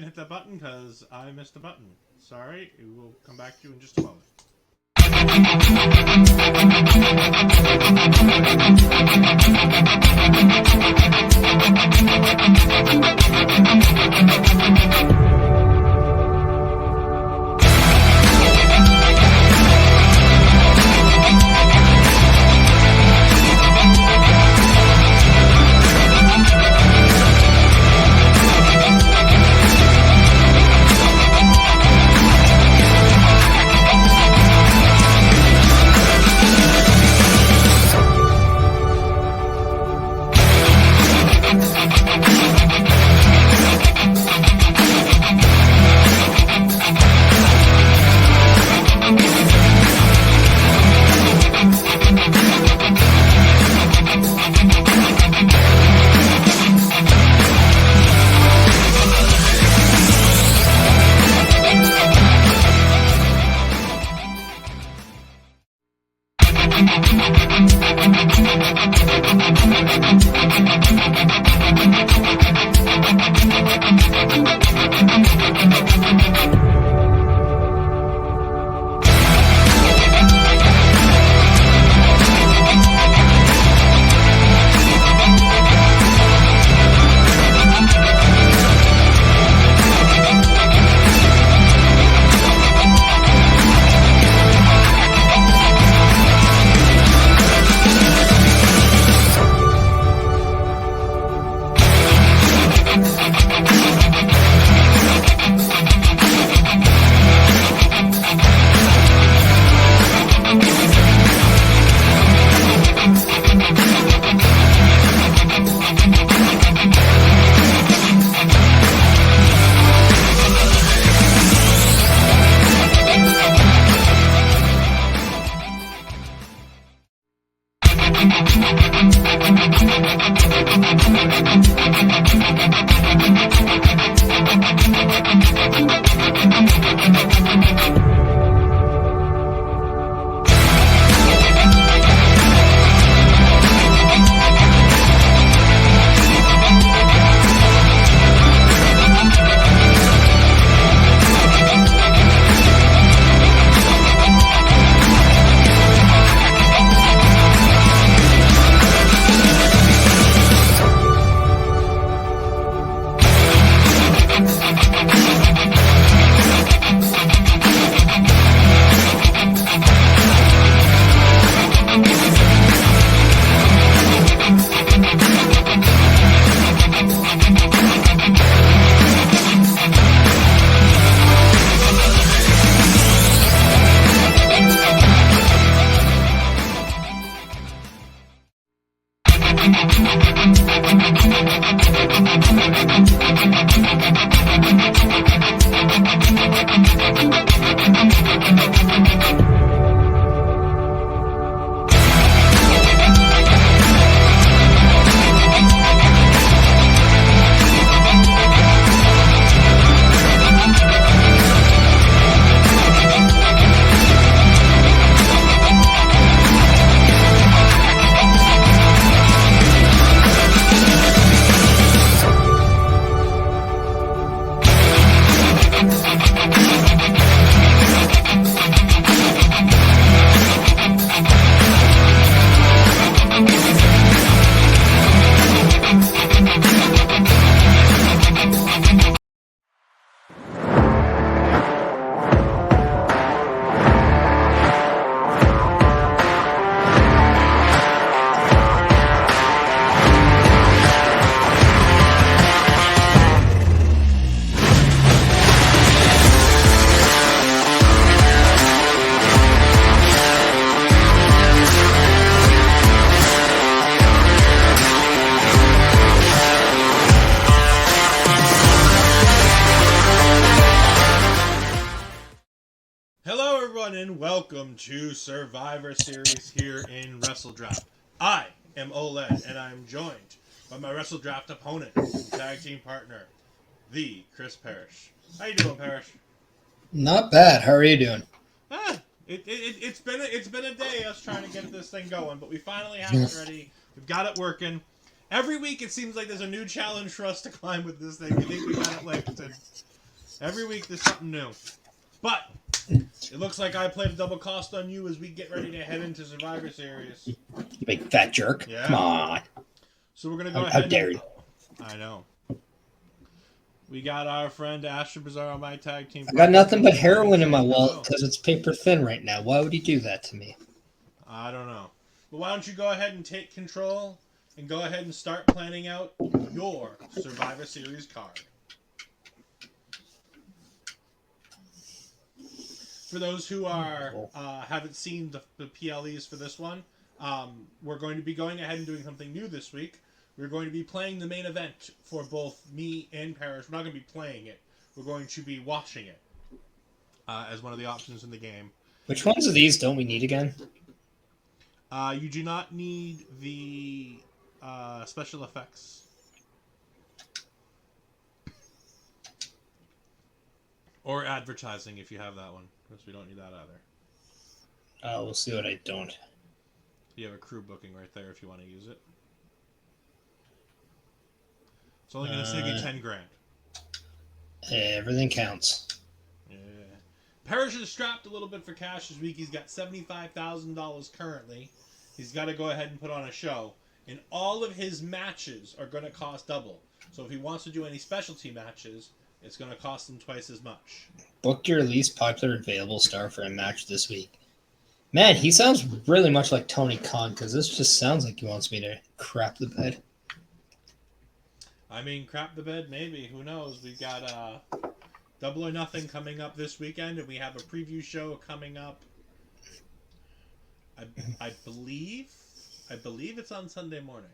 hit that button because I missed the button. Sorry, we'll come back to you in just a moment. And welcome to Survivor Series here in WrestleDraft. I am Ol'Ed, and I'm joined by my WrestleDraft opponent and tag team partner, the Chris Perish. How you doing, Perish? Not bad. How are you doing? It's been a day us trying to get this thing going, but we finally have it ready. We've got it working. Every week it seems like there's a new challenge for us to climb with this thing. We think we got it licked, and Every week there's something new. But it looks like I played a double cost on you as we get ready to head into Survivor Series. You big fat jerk. Yeah. Come on. So we're going to go How ahead dare you? I know. We got our friend Asher Bizarre on my tag team. I got nothing but heroin in my wallet because it's paper thin right now. Why would he do that to me? I don't know. But why don't you go ahead and take control and go ahead and start planning out your Survivor Series card. For those who are haven't seen the PLEs for this one, we're going to be going ahead and doing something new this week. We're going to be playing the main event for both me and Perish. We're not going to be playing it. We're going to be watching it as one of the options in the game. Which ones of these don't we need again? You do not need the special effects. Or advertising if you have that one. Because we don't need that either. We'll see what I don't. You have a crew booking right there if you want to use it. It's only going to save you 10 grand. Everything counts. Yeah. Perish is strapped a little bit for cash this week. He's got $75,000 currently. He's got to go ahead and put on a show. And all of his matches are going to cost double. So if he wants to do any specialty matches, it's going to cost him twice as much. Book your least popular available star for a match this week. Man, he sounds really much like Tony Khan because this just sounds like he wants me to crap the bed. I mean, crap the bed, maybe. Who knows? We've got Double or Nothing coming up this weekend, and we have a preview show coming up. I believe it's on Sunday morning.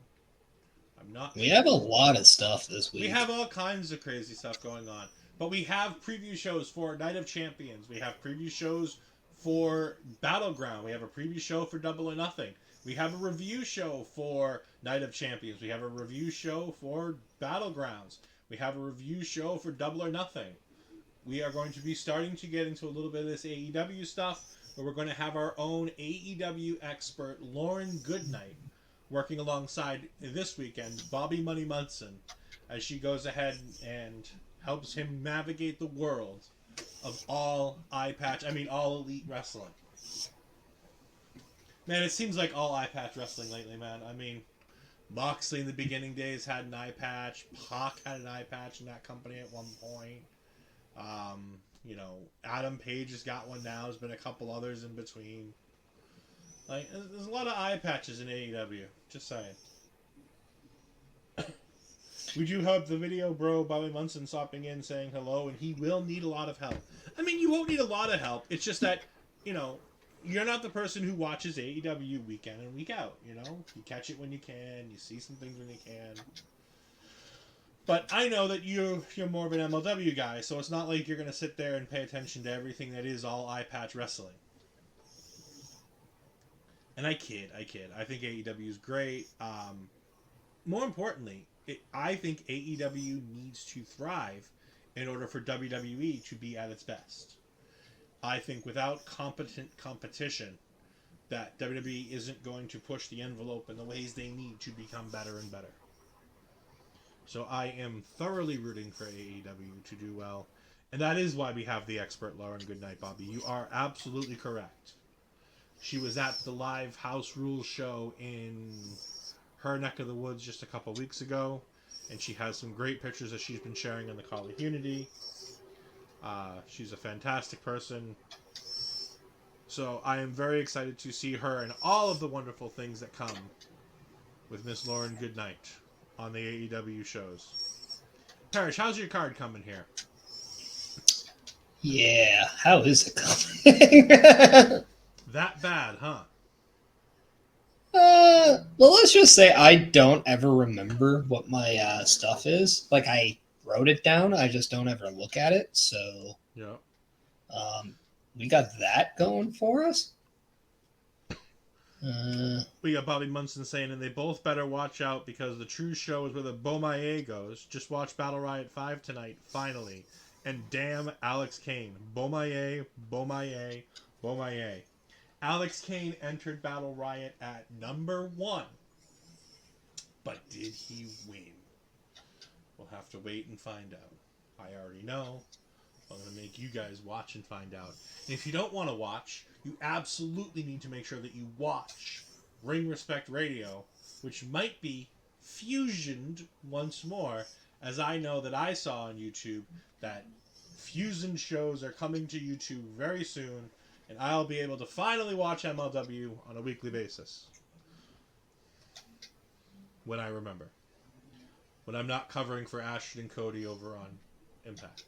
I'm not We have a lot of stuff this week. We have all kinds of crazy stuff going on. But we have preview shows for Night of Champions. We have preview shows for Battleground. We have a preview show for Double or Nothing. We have a review show for Night of Champions. We have a review show for Battlegrounds. We have a review show for Double or Nothing. We are going to be starting to get into a little bit of this AEW stuff, but we're going to have our own AEW expert, Lauren Goodnight, working alongside this weekend Bobby Money Munson as she goes ahead and helps him navigate the world of all elite wrestling. Man, it seems like all eye patch wrestling lately, man. I mean, Moxley in the beginning days had an eye patch. Pac had an eye patch in that company at one point. Adam Page has got one now. There's been a couple others in between. Like, there's a lot of eye patches in AEW. Just saying. We do have the video, bro, Bobby Munson stopping in saying hello, and he will need a lot of help. I mean, you won't need a lot of help. It's just that, you're not the person who watches AEW week in and week out, You catch it when you can. You see some things when you can. But I know that you're more of an MLW guy, so it's not like you're going to sit there and pay attention to everything that is all eye patch wrestling. And I kid. I think AEW is great. More importantly, I think AEW needs to thrive in order for WWE to be at its best. I think without competent competition, that WWE isn't going to push the envelope in the ways they need to become better and better. So I am thoroughly rooting for AEW to do well. And that is why we have the expert Lauren Goodnight, Bobby. You are absolutely correct. She was at the live House Rules show in her neck of the woods just a couple weeks ago. And she has some great pictures that she's been sharing on the Call of Unity. She's a fantastic person. So I am very excited to see her and all of the wonderful things that come with Miss Lauren Goodnight on the AEW shows. Perish, how's your card coming here? Yeah, how is it coming? That bad, huh? Well, let's just say I don't ever remember what my stuff is. Like, I wrote it down, I just don't ever look at it, so... Yeah. We got that going for us? We got Bobby Munson saying, and they both better watch out because the true show is where the Bomaye goes. Just watch Battle Riot 5 tonight, finally. And damn Alex Kane. Bomaye, Bomaye, Bomaye. Alex Kane entered Battle Riot at number 1. But did he win? We'll have to wait and find out. I already know. I'm going to make you guys watch and find out. And if you don't want to watch, you absolutely need to make sure that you watch Ring Respect Radio, which might be fusioned once more, as I know that I saw on YouTube that fusion shows are coming to YouTube very soon, and I'll be able to finally watch MLW on a weekly basis. When I remember. When I'm not covering for Ashton and Cody over on Impact.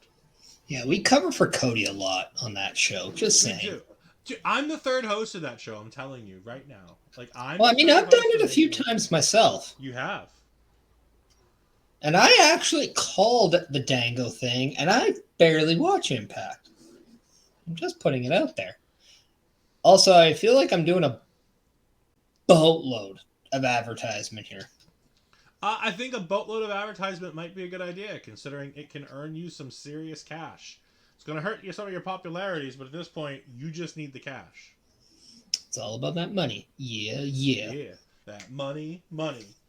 Yeah, we cover for Cody a lot on that show. Just saying. We do. Dude, I'm the third host of that show. I'm telling you right now. Like I'm. Well, I mean, I've done it it a few times myself. You have. And I actually called the Dango thing, and I barely watch Impact. I'm just putting it out there. Also, I feel like I'm doing a boatload of advertisement here. I think a boatload of advertisement might be a good idea, considering it can earn you some serious cash. It's going to hurt you some of your popularities, but at this point, you just need the cash. It's all about that money. Yeah, yeah. Yeah, that money.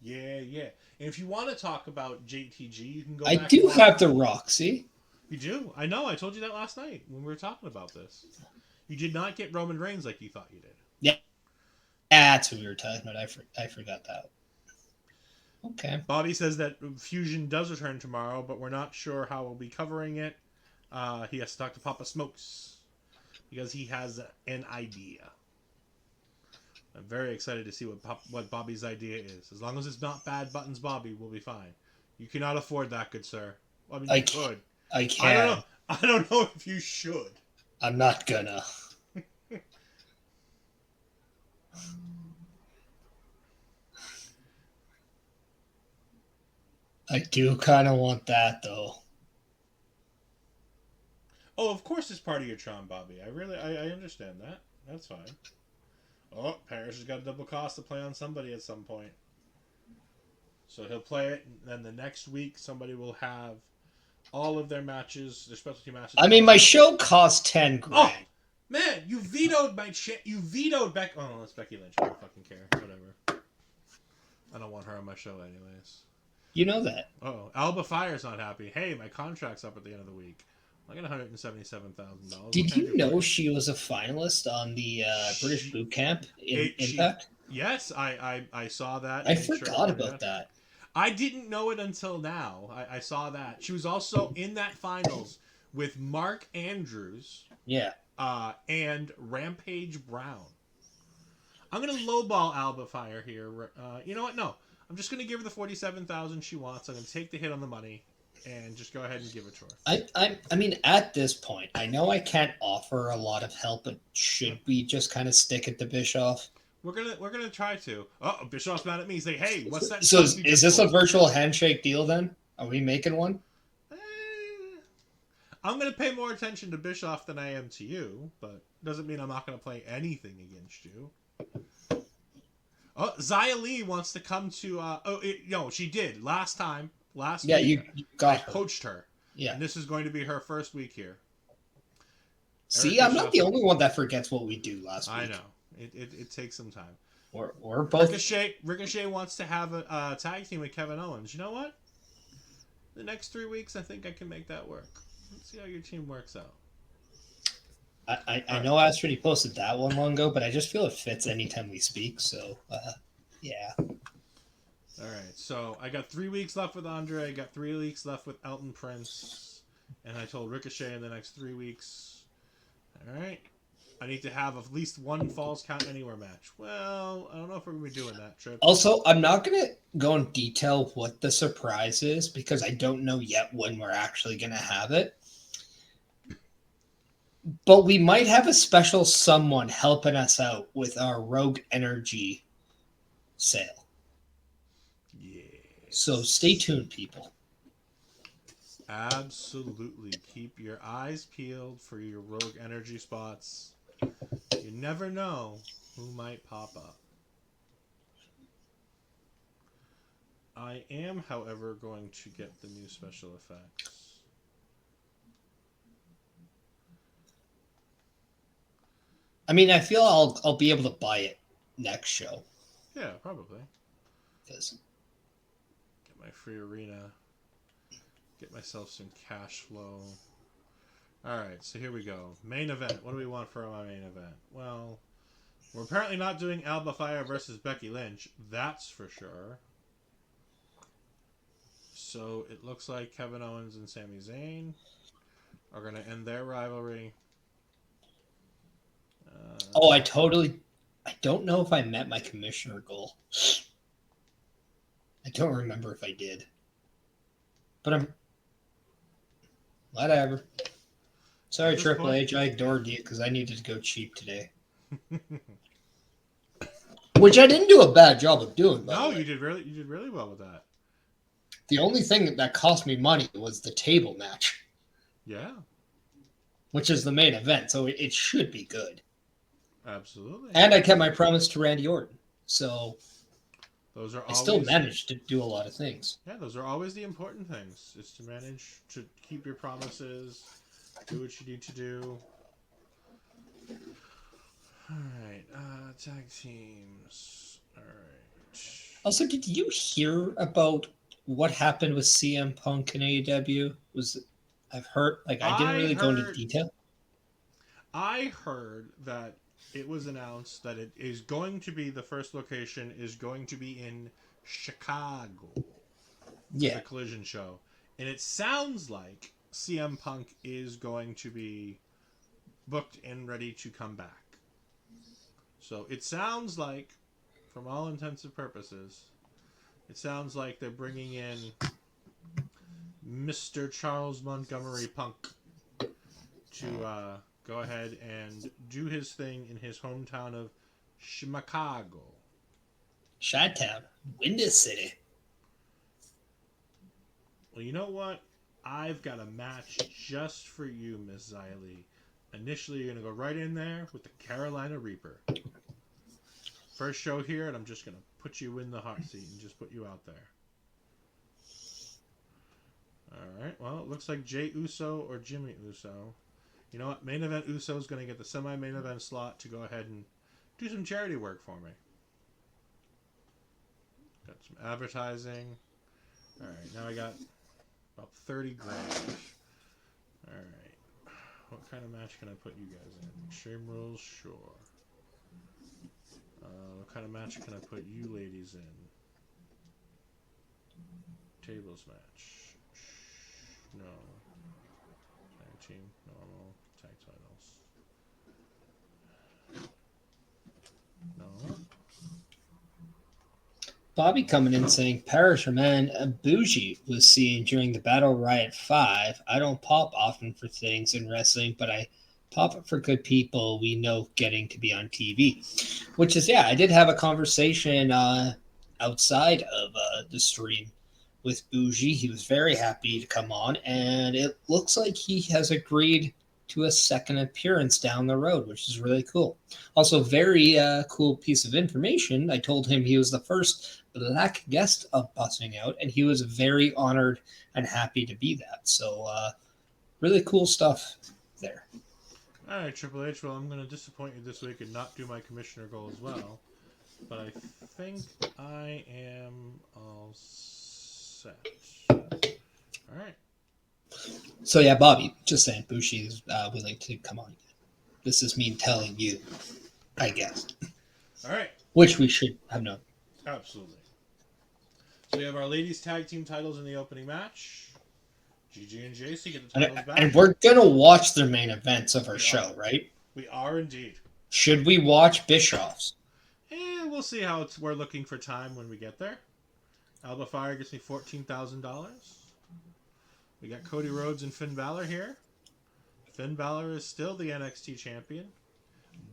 Yeah, yeah. And if you want to talk about JTG, you can go back. I do have the Roxy. You do? I know. I told you that last night when we were talking about this. You did not get Roman Reigns like you thought you did. Yeah. That's what we were talking about. I forgot that. Okay. Bobby says that Fusion does return tomorrow, but we're not sure how we'll be covering it. He has to talk to Papa Smokes because he has an idea. I'm very excited to see what Bobby's idea is. As long as it's not Bad Buttons Bobby, we'll be fine. You cannot afford that, good sir. Well, I mean, you could. I can. I don't know if you should. I'm not gonna. I do kind of want that, though. Oh, of course it's part of your charm, Bobby. I understand that. That's fine. Oh, Perish has got a double cost to play on somebody at some point. So he'll play it, and then the next week somebody will have all of their matches, their specialty matches. I mean, my show costs $10,000. Oh, man, you vetoed my shit. You vetoed Becky. Oh, no, that's Becky Lynch. I don't fucking care. Whatever. I don't want her on my show anyways. You know that. Oh, Alba Fire's not happy. Hey, my contract's up at the end of the week. I got $177,000. Did you know she was a finalist on the British Boot Camp in Impact? Yes, I saw that. I forgot about that. I didn't know it until now. I saw that. She was also in that finals with Mark Andrews. Yeah. And Rampage Brown. I'm going to lowball Alba Fire here. You know what? No. I'm just going to give her the $47,000 she wants. I'm going to take the hit on the money and just go ahead and give it to her. I mean, at this point, I know I can't offer a lot of help, but should we just kind of stick it to Bischoff? We're gonna try to. Oh, Bischoff's mad at me. He's like, "Hey, what's that?" So is this a virtual handshake deal then? Are we making one? I'm gonna pay more attention to Bischoff than I am to you, but doesn't mean I'm not gonna play anything against you. Oh, Xia Li wants to come to. She did last time. Last week. You got her. I coached her. Yeah. And this is going to be her first week here. See, I'm not the only one that forgets what we do last week. I know. It takes some time. We're both. Ricochet wants to have a tag team with Kevin Owens. You know what? The next 3 weeks, I think I can make that work. Let's see how your team works out. I know Astrid, he posted that one long ago, but I just feel it fits anytime we speak. So, yeah. All right, so I got 3 weeks left with Andre. I got 3 weeks left with Elton Prince, and I told Ricochet in the next 3 weeks. All right, I need to have at least one Falls Count Anywhere match. Well, I don't know if we're gonna be doing that, Trip. Also, I'm not gonna go in detail what the surprise is because I don't know yet when we're actually gonna have it. But we might have a special someone helping us out with our Rogue Energy sale. So stay tuned, people. Absolutely. Keep your eyes peeled for your Rogue Energy spots. You never know who might pop up. I am, however, going to get the new special effects. I mean, I feel I'll be able to buy it next show. Yeah, probably. Because my free arena, get myself some cash flow. All right, so here we go. Main event. What do we want for my main event? Well, we're apparently not doing Alba Fire versus Becky Lynch. That's for sure. So it looks like Kevin Owens and Sami Zayn are going to end their rivalry. I don't know if I met my commissioner goal. I don't remember if I did. But I'm... Whatever. Sorry, Triple H, I ignored you because I needed to go cheap today. Which I didn't do a bad job of doing. No, you did really well with that. The only thing that cost me money was the table match. Yeah. Which is the main event, so it should be good. Absolutely. And I kept my promise to Randy Orton. So those are I still managed to do a lot of things. Yeah, those are always the important things. Is to manage to keep your promises, do what you need to do. Alright, tag teams. Alright. Also, did you hear about what happened with CM Punk in AEW? I've heard, I didn't really go into detail. I heard that it was announced that it is going to be, the first location is going to be in Chicago. Yeah. The Collision show. And it sounds like CM Punk is going to be booked and ready to come back. So it sounds like, from all intents and purposes, it sounds like they're bringing in Mr. Charles Montgomery Punk to go ahead and do his thing in his hometown of Chicago. Chi-Town, Windy City. Well, you know what? I've got a match just for you, Miss Xylee. Initially, you're going to go right in there with the Carolina Reaper. First show here, and I'm just going to put you in the hot seat and just put you out there. Alright, well, it looks like Jey Uso or Jimmy Uso. You know what? Main event Uso is going to get the semi-main event slot to go ahead and do some charity work for me. Got some advertising. Alright, now I got about 30 grand. Alright. What kind of match can I put you guys in? Extreme Rules? Sure. What kind of match can I put you ladies in? Tables match. No. Tag team. Normal. Tag titles. No. Bobby coming in saying, Perish and Bougie was seen during the Battle Riot 5. I don't pop often for things in wrestling, but I pop it for good people we know getting to be on TV. Which is, I did have a conversation outside of the stream with Bougie. He was very happy to come on, and it looks like he has agreed to a second appearance down the road, which is really cool. Also, very cool piece of information. I told him he was the first Black guest of Busting Out, and he was very honored and happy to be that. So, really cool stuff there. All right, Triple H. Well, I'm going to disappoint you this week and not do my commissioner goal as well. But I think I am all set. All right. So, yeah, Bobby, just saying, Bushi is willing to come on. This is me telling you, I guess. All right. Which we should have known. Absolutely. So we have our ladies' tag team titles in the opening match. Gigi and JC get the titles back. And we're going to watch their main events of our show, right? We are indeed. Should we watch Bischoff's? We'll see how we're looking for time when we get there. Alba Fire gets me $14,000. We got Cody Rhodes and Finn Balor here. Finn Balor is still the NXT champion.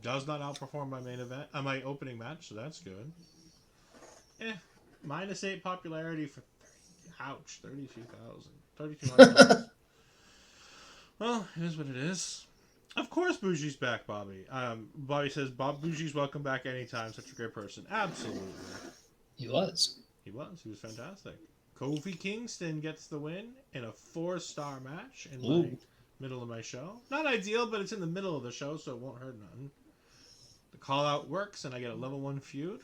Does not outperform my main event, my opening match, so that's good. -8 popularity for 3,200. Well, it is what it is. Of course, Bougie's back, Bobby. Bobby says, Bob Bougie's welcome back anytime. Such a great person. Absolutely. He was. He was fantastic. Kofi Kingston gets the win in a 4-star match in my middle of my show. Not ideal, but it's in the middle of the show, so it won't hurt nothing. The call-out works, and I get a level 1 feud.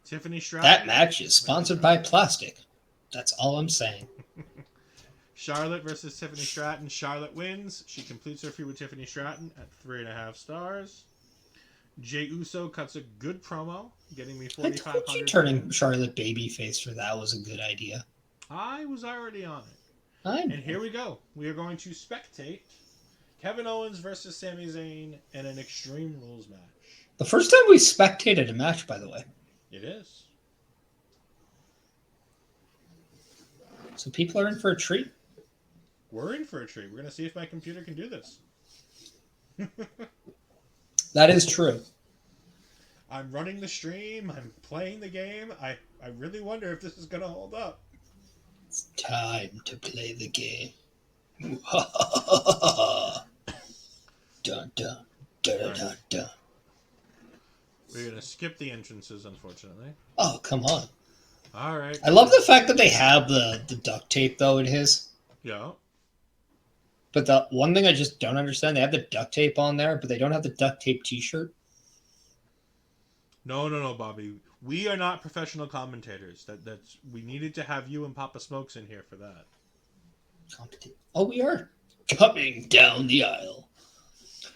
Tiffany Stratton. That match is sponsored by Plastic. That's all I'm saying. Charlotte versus Tiffany Stratton. Charlotte wins. She completes her feud with Tiffany Stratton at 3.5 stars. Jey Uso cuts a good promo, getting me I told 4,500. you turning Charlotte babyface for that was a good idea. I was already on it. I know. And here we go. We are going to spectate Kevin Owens versus Sami Zayn in an Extreme Rules match. The first time we spectated a match, by the way. It is. So people are in for a treat. We're in for a treat. We're going to see if my computer can do this. That is true. I'm running the stream. I'm playing the game. I really wonder if this is going to hold up. It's time to play the game. Dun, dun, dun, dun, dun. We're going to skip the entrances, unfortunately. Oh, come on. All right. I love the fact that they have the duct tape, though, in his. Yeah. But the one thing I just don't understand, they have the duct tape on there, but they don't have the duct tape t-shirt. No, Bobby. We are not professional commentators. That's we needed to have you and Papa Smokes in here for that. Oh, we are. Coming down the aisle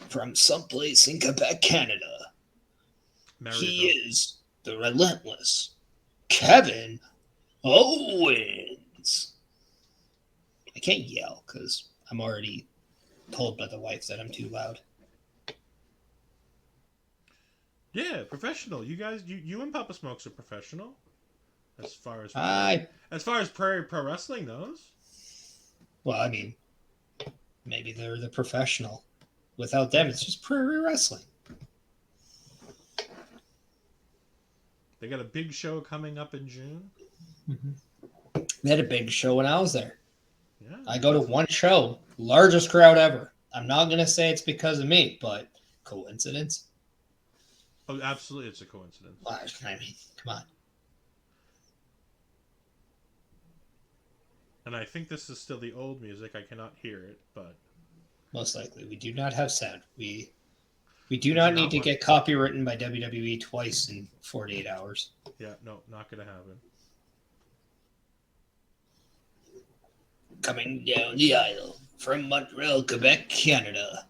from someplace in Quebec, Canada. He is the relentless Kevin Owens. I can't yell because I'm already told by the wife that I'm too loud. Yeah, professional. You guys, you and Papa Smokes are professional. As far as Prairie Pro Wrestling goes. Well, I mean, maybe they're the professional. Without them, it's just Prairie Wrestling. They got a big show coming up in June. Mm-hmm. They had a big show when I was there. Yeah. I go to one show, largest crowd ever. I'm not going to say it's because of me, but coincidence? Oh, absolutely, it's a coincidence. Well, I mean, come on. And I think this is still the old music. I cannot hear it, but Most likely. We do not have sound. We do not need to get copywritten by WWE twice in 48 hours. Yeah, no, not going to happen. Coming down the aisle from Montreal, Quebec, Canada.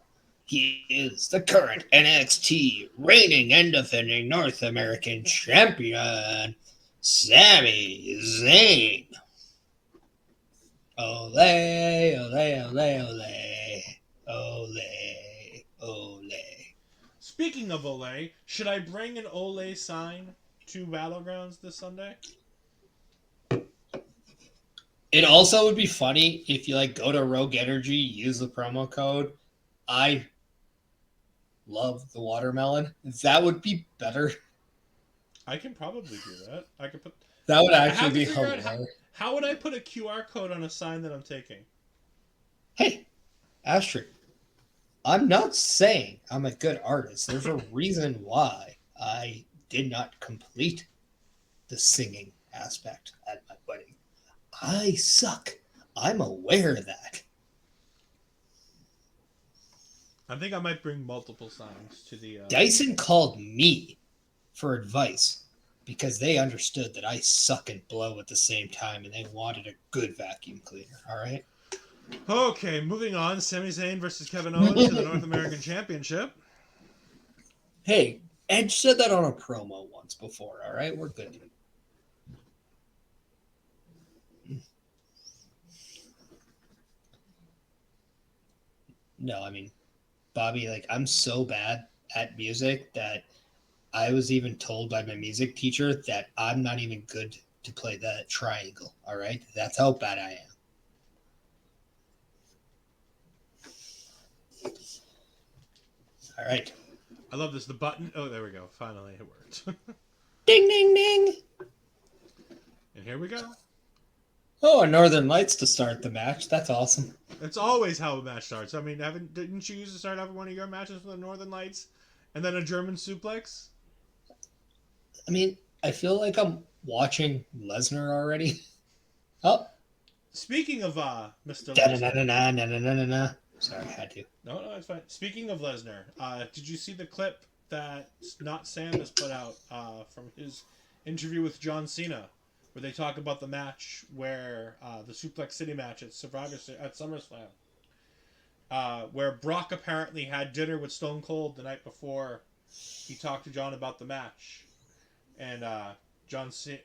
He is the current NXT reigning and defending North American champion, Sami Zayn. Ole, ole, ole, ole. Ole, ole. Speaking of Ole, should I bring an Ole sign to Battlegrounds this Sunday? It also would be funny if you go to Rogue Energy, use the promo code. I love the watermelon. That would be better. I can probably do that. I could put. That would actually be hilarious. How would I put a QR code on a sign that I'm taking? Hey, Astrid, I'm not saying I'm a good artist. There's a reason why I did not complete the singing aspect at my wedding. I suck. I'm aware of that. I think I might bring multiple signs to the... Dyson called me for advice because they understood that I suck and blow at the same time and they wanted a good vacuum cleaner, all right? Okay, moving on. Sami Zayn versus Kevin Owens for the North American Championship. Hey, Edge said that on a promo once before, all right? We're good. No, I mean, Bobby, I'm so bad at music that I was even told by my music teacher that I'm not even good to play the triangle, all right? That's how bad I am. All right. I love this. The button. Oh, there we go. Finally, it worked. Ding, ding, ding. And here we go. Oh, a Northern Lights to start the match. That's awesome. It's always how a match starts. I mean, didn't you used to start every one of your matches with the Northern Lights and then a German suplex? I mean, I feel like I'm watching Lesnar already. Oh. Speaking of Mr. Lesnar. Sorry, I had to. No, it's fine. Speaking of Lesnar, did you see the clip that Not Sam has put out from his interview with John Cena, where they talk about the match where the Suplex City match at at SummerSlam, where Brock apparently had dinner with Stone Cold the night before he talked to John about the match, and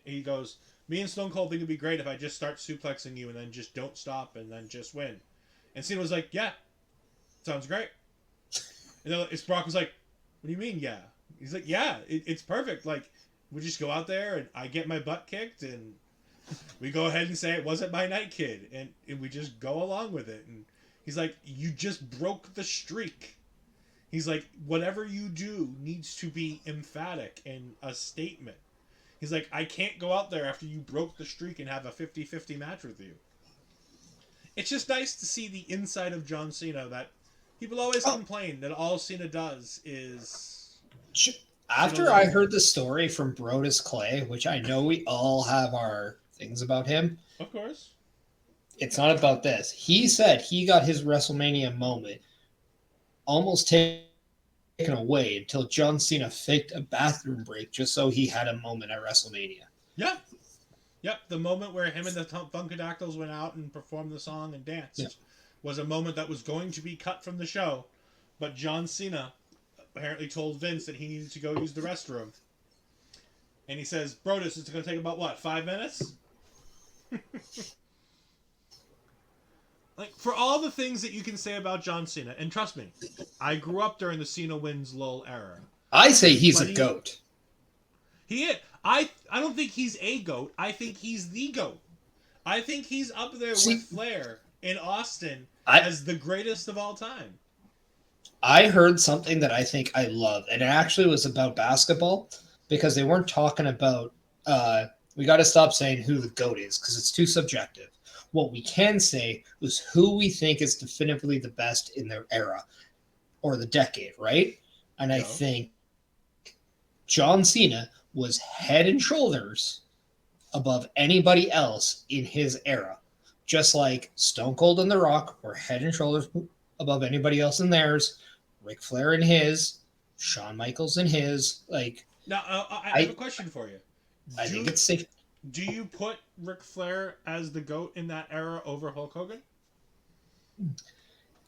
he goes, "Me and Stone Cold think it'd be great if I just start suplexing you and then just don't stop and then just win." And Cena was like, "Yeah, sounds great." And then Brock was like, "What do you mean, yeah?" He's like, "Yeah, it's perfect. Like, we just go out there and I get my butt kicked and we go ahead and say it wasn't my night, kid, and we just go along with it." And he's like, "You just broke the streak." He's like, "Whatever you do needs to be emphatic and a statement." He's like, "I can't go out there after you broke the streak and have a 50-50 match with you." It's just nice to see the inside of John Cena that people always complain that all Cena does is... After I heard the story from Brodus Clay, which I know we all have our things about him. Of course. It's not about this. He said he got his WrestleMania moment almost taken away until John Cena faked a bathroom break just so he had a moment at WrestleMania. Yeah. Yep, the moment where him and the Funkadactyls went out and performed the song and danced was a moment that was going to be cut from the show, but John Cena apparently told Vince that he needed to go use the restroom. And he says, "Brodus, it's going to take about, what, 5 minutes?" Like, for all the things that you can say about John Cena, and trust me, I grew up during the Cena wins lull era. I say he's a GOAT. He is. I don't think he's a GOAT. I think he's the GOAT. I think he's up there with Flair in Austin as the greatest of all time. I heard something that I think I love, and it actually was about basketball, because they weren't talking about we got to stop saying who the GOAT is because it's too subjective. What we can say was who we think is definitively the best in their era or the decade, right? And I think John Cena was head and shoulders above anybody else in his era. Just like Stone Cold and The Rock were head and shoulders above anybody else in theirs, Ric Flair in his, Shawn Michaels in his. Like, now, I have a question for you. I think it's safe. Do you put Ric Flair as the GOAT in that era over Hulk Hogan?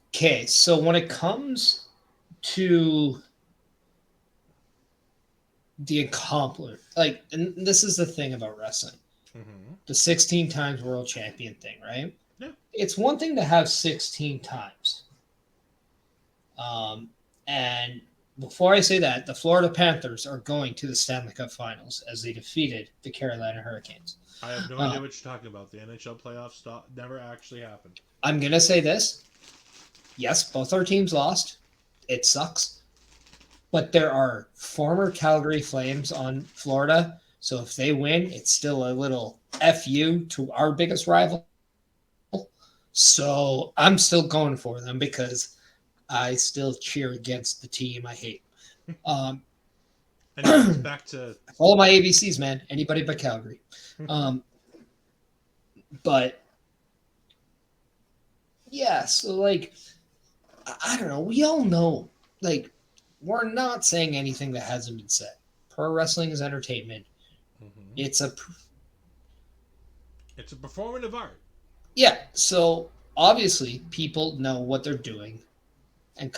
Okay, so when it comes to the accomplishment, like, and this is the thing about wrestling, the 16 times world champion thing, right? Yeah. It's one thing to have 16 times. And before I say that, the Florida Panthers are going to the Stanley Cup Finals as they defeated the Carolina Hurricanes. I have no idea what you're talking about. The NHL playoffs never actually happened. I'm going to say this. Yes, both our teams lost. It sucks. But there are former Calgary Flames on Florida. So if they win, it's still a little FU to our biggest rival. So I'm still going for them because I still cheer against the team I hate. And back to all my ABCs, man. Anybody but Calgary. But yeah, so like, I don't know. We all know, like, we're not saying anything that hasn't been said. Pro wrestling is entertainment. It's a performative art. Yeah, so obviously people know what they're doing. And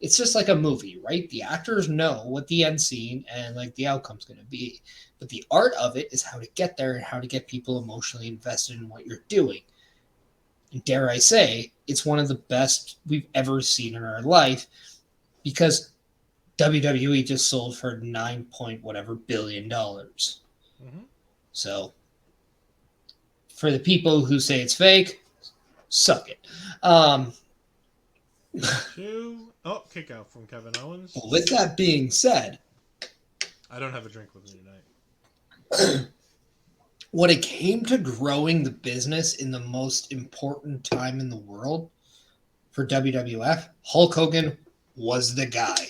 it's just like a movie, right? The actors know what the end scene and like the outcome's going to be, but the art of it is how to get there and how to get people emotionally invested in what you're doing. And dare I say, it's one of the best we've ever seen in our life because WWE just sold for $9 billion. So for the people who say it's fake, suck it. Kick out from Kevin Owens. With that being said, I don't have a drink with me tonight. When it came to growing the business in the most important time in the world for WWF, Hulk Hogan was the guy.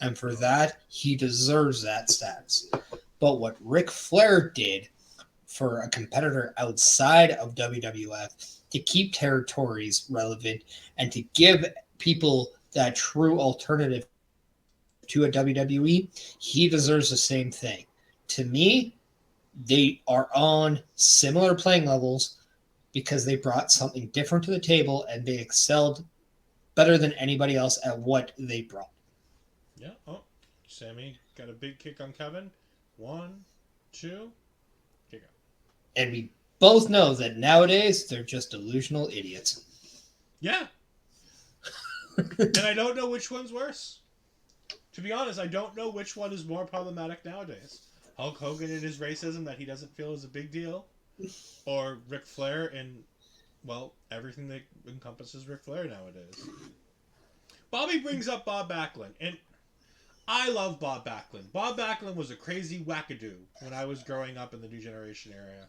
And for that, he deserves that status. But what Ric Flair did for a competitor outside of WWF to keep territories relevant and to give people that true alternative to a WWE, he deserves the same thing. To me, they are on similar playing levels because they brought something different to the table and they excelled better than anybody else at what they brought. Yeah. Oh, Sammy got a big kick on Kevin. 1, 2, kick out. And we both know that nowadays they're just delusional idiots. Yeah. And I don't know which one's worse. To be honest, I don't know which one is more problematic nowadays. Hulk Hogan and his racism that he doesn't feel is a big deal, or Ric Flair and, well, everything that encompasses Ric Flair nowadays. Bobby brings up Bob Backlund, and I love Bob Backlund. Bob Backlund was a crazy wackadoo when I was growing up in the New Generation area.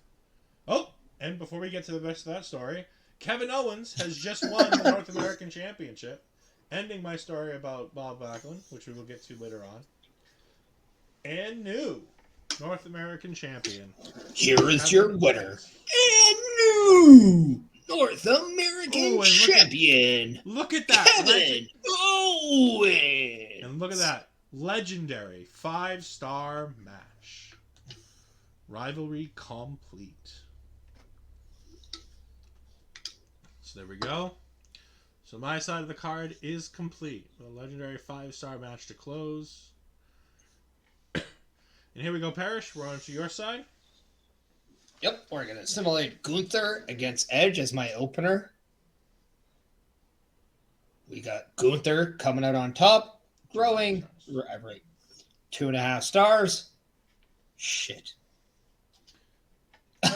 Oh, and before we get to the rest of that story, Kevin Owens has just won the North American Championship, ending my story about Bob Backlund, which we will get to later on. And new North American Champion. Here is Kevin your winner. Owens. And new North American champion. Look at that. Kevin Owens. And look at that. Legendary 5-star match. Rivalry complete. So there we go. So my side of the card is complete. A legendary 5-star match to close. And here we go, Perish. We're on to your side. Yep, we're going to simulate Gunther against Edge as my opener. We got Gunther coming out on top, growing. Right. 2.5 stars. Shit.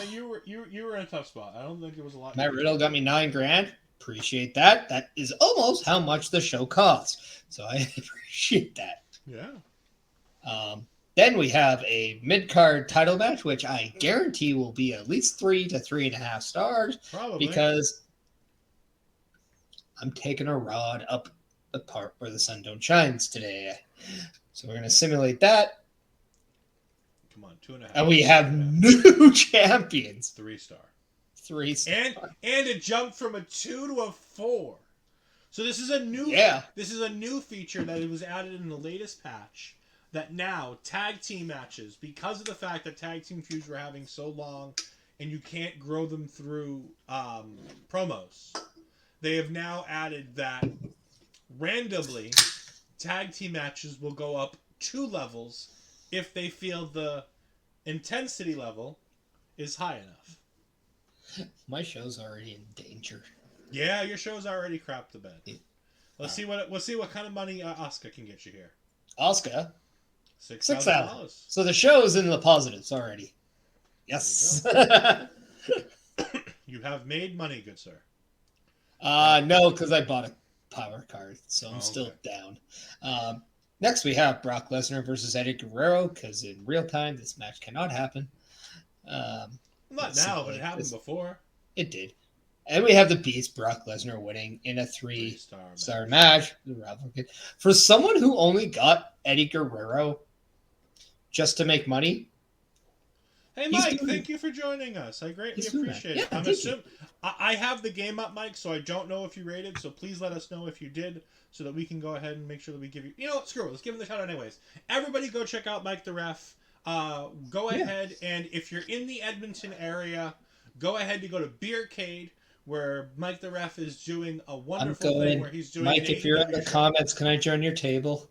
You were in a tough spot. I don't think there was a lot. Matt Riddle got me $9,000. Appreciate that. That is almost how much the show costs. So I appreciate that. Yeah. Then we have a mid-card title match, which I guarantee will be at least 3 to 3.5 stars. Probably. Because I'm taking a rod up the part where the sun don't shines today. So we're going to simulate that. Come on, 2.5. And we have new champions. 3-star. 3-star. And it jumped from a 2 to a 4. So this is a new This is a new feature that was added in the latest patch. That now tag team matches, because of the fact that tag team feuds were having so long, and you can't grow them through promos, they have now added that randomly tag team matches will go up 2 levels if they feel the intensity level is high enough. My show's already in danger. Yeah, your show's already crapped to bed. Let's see what kind of money Asuka can get you here. Asuka, $6,000. So the show is in the positives already. Yes. You have made money, good sir. No, because I bought a power card, so I'm still down. Next, we have Brock Lesnar versus Eddie Guerrero, because in real time, this match cannot happen. Not now, but it happened before. It did. And we have the Beast, Brock Lesnar, winning in a 3-star match. For someone who only got Eddie Guerrero just to make money. Hey, Mike, thank you for joining us. I greatly appreciate it. I'm assuming I have the game up, Mike, so I don't know if you rated, so please let us know if you did so that we can go ahead and make sure that we give you... You know what? Screw it. Let's give him the shout out anyways. Everybody go check out Mike the Ref. Go ahead, and if you're in the Edmonton area, go ahead to go to Beercade, where Mike the Ref is doing a wonderful thing where he's doing... Mike, if you're in the comments, can I join your table?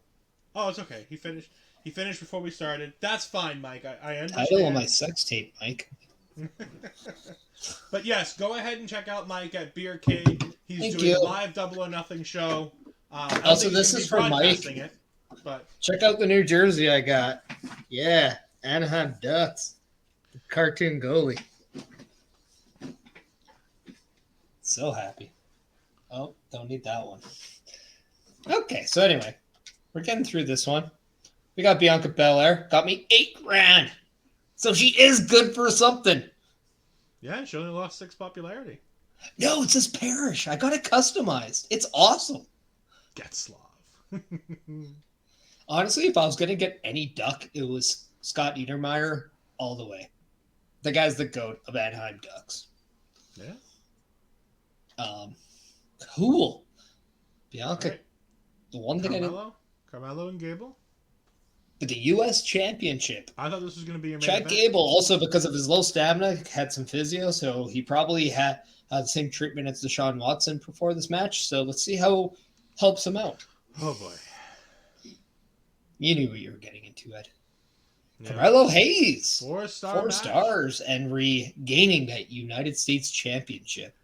Oh, it's okay. He finished before we started. That's fine, Mike. I understand. Title of my sex tape, Mike. But yes, go ahead and check out Mike at Beercade. He's doing a live Double or Nothing show. Also, this is for Mike. But check out the New Jersey I got. Yeah, Anaheim Ducks. The cartoon goalie. So happy. Oh, don't need that one. Okay, so anyway, we're getting through this one. We got Bianca Belair. Got me $8,000. So she is good for something. Yeah, she only lost 6 popularity. No, it says Perish. I got it customized. It's awesome. Getzlav. Honestly, if I was going to get any duck, it was Scott Niedermeyer all the way. The guy's the GOAT of Anaheim Ducks. Yeah. Cool. Bianca. Right. The one thing Carmelo and Gable. the U.S. Championship. I thought this was going to be your main Chad event. Gable, also because of his low stamina, had some physio, so he probably had the same treatment as Deshaun Watson before this match. So let's see how helps him out. Oh boy. You knew what you were getting into, Ed. Yeah. Carmelo Hayes, 4-star 4 match. stars, and regaining that United States Championship.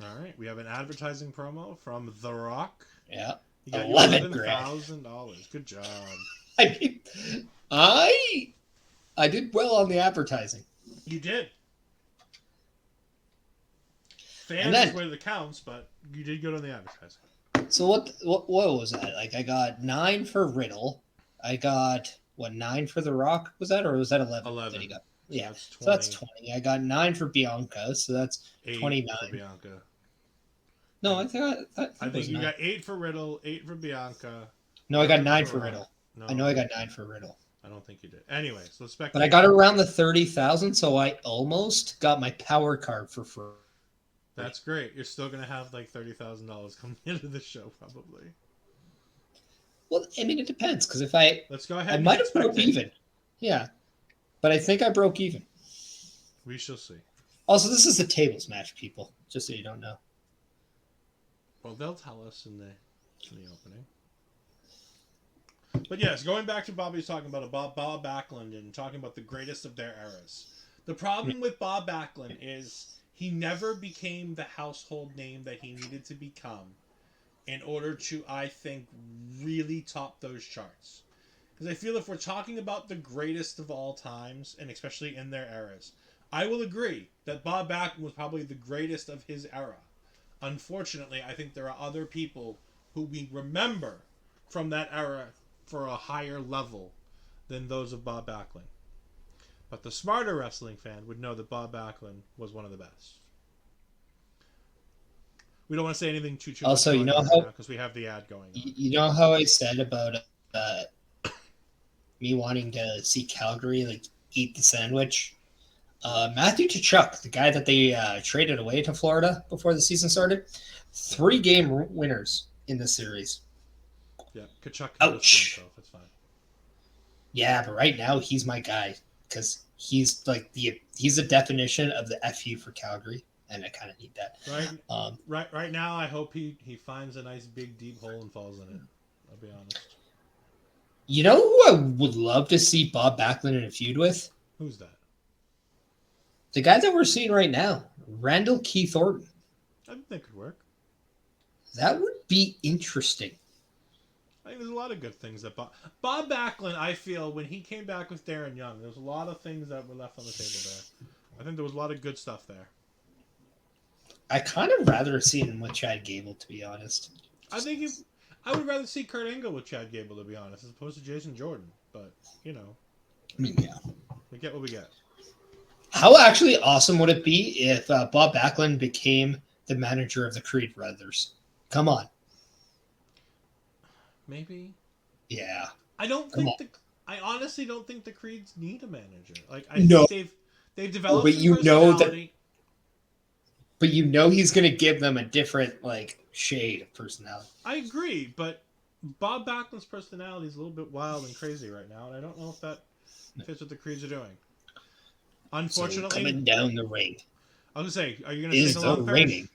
All right, we have an advertising promo from The Rock. Yeah, You got $11,000. Good job. I mean, I did well on the advertising. You did. And Fans then- is where it counts, but you did good on the advertising. So what was that? Like I got 9 for Riddle. I got 9 for The Rock? Was that, or was that 11? 11. That he got? Yeah, That's 20. so that's 20. I got 9 for Bianca, so that's 8 29. for Bianca. No, I think I it was think you 9. got 8 for Riddle, 8 for Bianca. No, I got 11 9 for for Rock. Riddle. No, I know I got 9 for Riddle. I don't think you did. Anyway, so let's back. But I got around the 30,000, so I almost got my power card for free. That's great. You're still gonna have like $30,000 coming into the show, probably. Well, I mean, it depends, because if Let's go ahead. I and might have broke spectate. even. Yeah, but I think I broke even. We shall see. Also, this is the tables match, people, just so you don't know. Well, they'll tell us in the opening. But yes, going back to Bobby's talking about Bob Backlund and talking about the greatest of their eras. The problem with Bob Backlund is he never became the household name that he needed to become in order to, I think, really top those charts. Because I feel if we're talking about the greatest of all times, and especially in their eras, I will agree that Bob Backlund was probably the greatest of his era. Unfortunately, I think there are other people who we remember from that era for a higher level than those of Bob Backlund. But the smarter wrestling fan would know that Bob Backlund was one of the best. We don't want to say anything too Also, much you know about how- that because we have the ad going on. You know how I said about me wanting to see Calgary like eat the sandwich? Matthew Tkachuk, the guy that they traded away to Florida before the season started, 3-game winners in the series. Yeah, Kachuk can Ouch. himself. It's fine. Yeah, but right now he's my guy because he's like he's the definition of the FU for Calgary, and I kind of need that. Right now, I hope he finds a nice big deep hole and falls in it. I'll be honest. You know who I would love to see Bob Backlund in a feud with? Who's that? The guy that we're seeing right now, Randall Keith Orton. I think that could work. That would be interesting. I think there's a lot of good things that Bob Backlund, I feel, when he came back with Darren Young, there was a lot of things that were left on the table there. I think there was a lot of good stuff there. I kind of rather have seen him with Chad Gable, to be honest. I would rather see Kurt Angle with Chad Gable, to be honest, as opposed to Jason Jordan. But, you know, I mean, yeah. we get what we get. How actually awesome would it be if Bob Backlund became the manager of the Creed brothers? Come on. Maybe. Yeah. I honestly don't think the Creeds need a manager. Like I No. think they've developed But some you know that- personality. But you know he's going to give them a different shade of personality. I agree, but Bob Backlund's personality is a little bit wild and crazy right now, and I don't know if that fits what the Creeds are doing. So Unfortunately, coming down the ring I was gonna say, are you gonna is sing the along, Perish? reigning,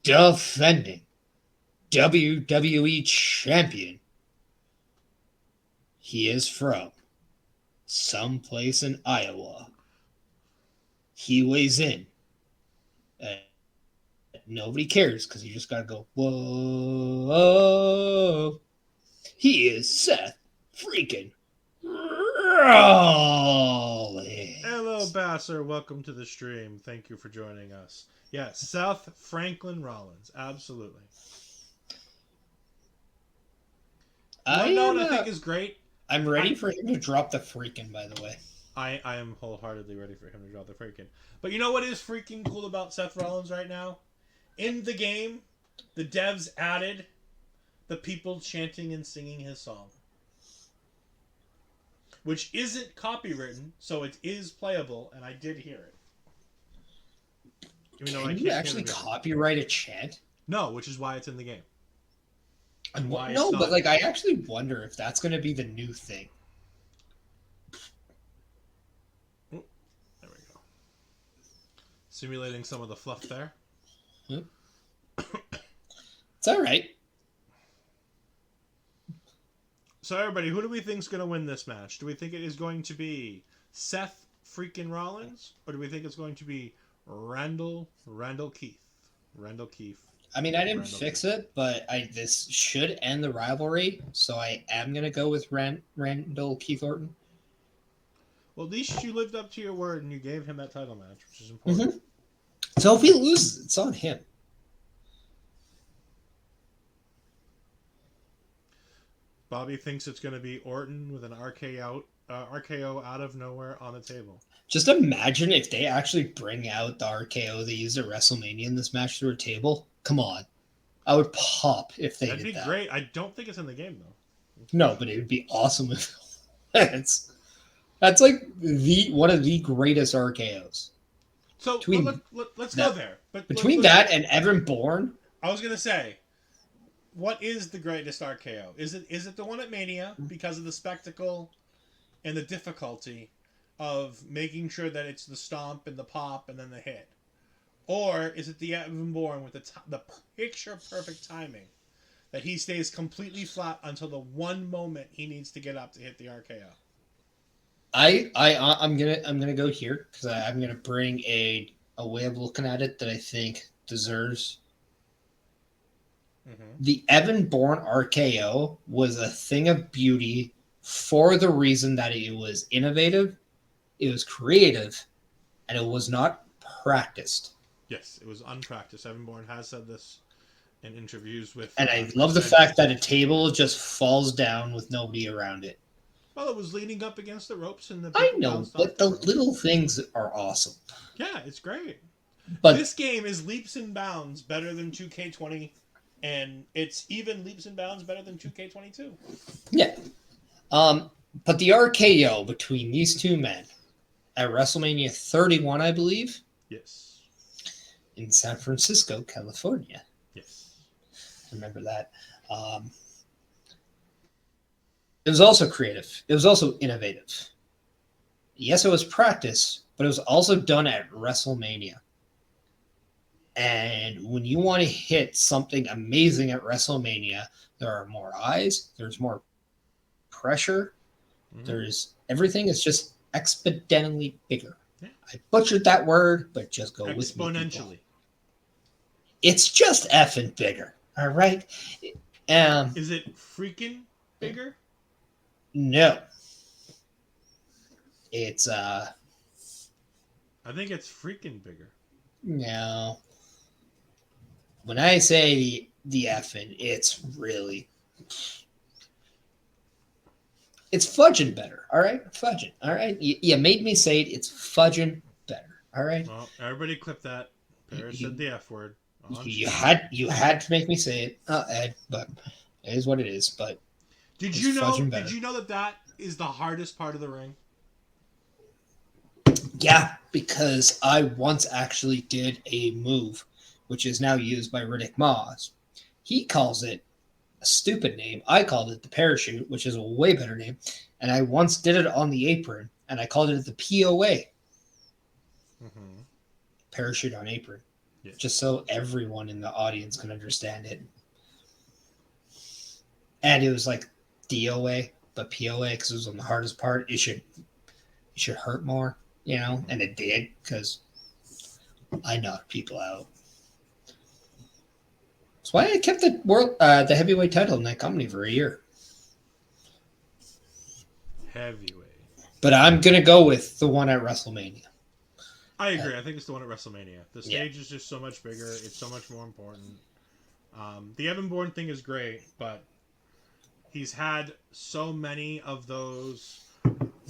defending WWE champion. He is from someplace in Iowa. He weighs in. And nobody cares because you just got to go, whoa. He is Seth freaking Rollins. Hello, Basser. Welcome to the stream. Thank you for joining us. Yes, Seth Franklin Rollins. Absolutely. One note I think is great. I'm ready for him to drop the freaking, by the way. I am wholeheartedly ready for him to drop the freaking. But you know what is freaking cool about Seth Rollins right now? In the game, the devs added the people chanting and singing his song. Which isn't copywritten, so it is playable, and I did hear it. Even though I Can can't you hear actually the video. copyright a chant? No, which is why it's in the game. No, Why it's not- but I actually wonder if that's going to be the new thing. simulating some of the fluff there. It's all right. So everybody, who do we think is going to win this match? Do we think it is going to be Seth freaking Rollins, or do we think it's going to be Randall Keith? Randall Keith. I mean, I didn't fix it, but this should end the rivalry, so I am going to go with Randall Keith Orton. Well, at least you lived up to your word and you gave him that title match, which is important. Mm-hmm. So if he loses, it's on him. Bobby thinks it's going to be Orton with an RKO out of nowhere on the table. Just imagine if they actually bring out the RKO they used at WrestleMania in this match through a table. Come on. I would pop if they did that. That'd be great. I don't think it's in the game, though. No, but it would be awesome if that's like one of the greatest RKOs. So let's go there. But between that and Evan Bourne, I was going to say, what is the greatest RKO? Is it the one at Mania because of the spectacle and the difficulty of making sure that it's the stomp and the pop and then the hit? Or is it the Evan Bourne with the picture-perfect timing that he stays completely flat until the one moment he needs to get up to hit the RKO? I'm gonna go here because I'm gonna bring a way of looking at it that I think deserves. The Evan Bourne RKO was a thing of beauty for the reason that it was innovative, it was creative, and it was not practiced. Yes, it was unpracticed. Evan Bourne has said this in interviews with... And I love the fact that a table just falls down with nobody around it. Well, it was leaning up against the ropes and the... I know, but the little things are awesome. Yeah, it's great. But this game is leaps and bounds better than 2K20, and it's even leaps and bounds better than 2K22. Yeah. But the RKO between these two men at WrestleMania 31, I believe. Yes. In San Francisco, California. Yes. Remember that. It was also creative. It was also innovative. Yes, it was practice, but it was also done at WrestleMania. And when you want to hit something amazing at WrestleMania, there are more eyes, there's more pressure, there's everything is just exponentially bigger. Yeah. I butchered that word, but just go with me. Exponentially. It's just effing bigger. All right. Is it freaking bigger? No. It's I think it's freaking bigger. No. When I say the effing, it's really... It's fudging better, all right? Fudging, all right? You made me say it. It's fudging better, all right? Well, everybody clip that. Perish said the F word. You had to make me say it, Ed, but it is what it is. But did you know that is the hardest part of the ring? Yeah, because I once actually did a move, which is now used by Riddick Moss. He calls it a stupid name. I called it the parachute, which is a way better name. And I once did it on the apron, and I called it the POA. Mm-hmm. Parachute on apron. Yeah. Just so everyone in the audience can understand it. And it was like DOA, but POA, because it was on the hardest part. It should hurt more, you know? And it did, because I knocked people out. That's why I kept the heavyweight title in that company for a year. Heavyweight. But I'm going to go with the one at WrestleMania. I agree. I think it's the one at WrestleMania. The stage is just so much bigger. It's so much more important. The Evan Bourne thing is great, but he's had so many of those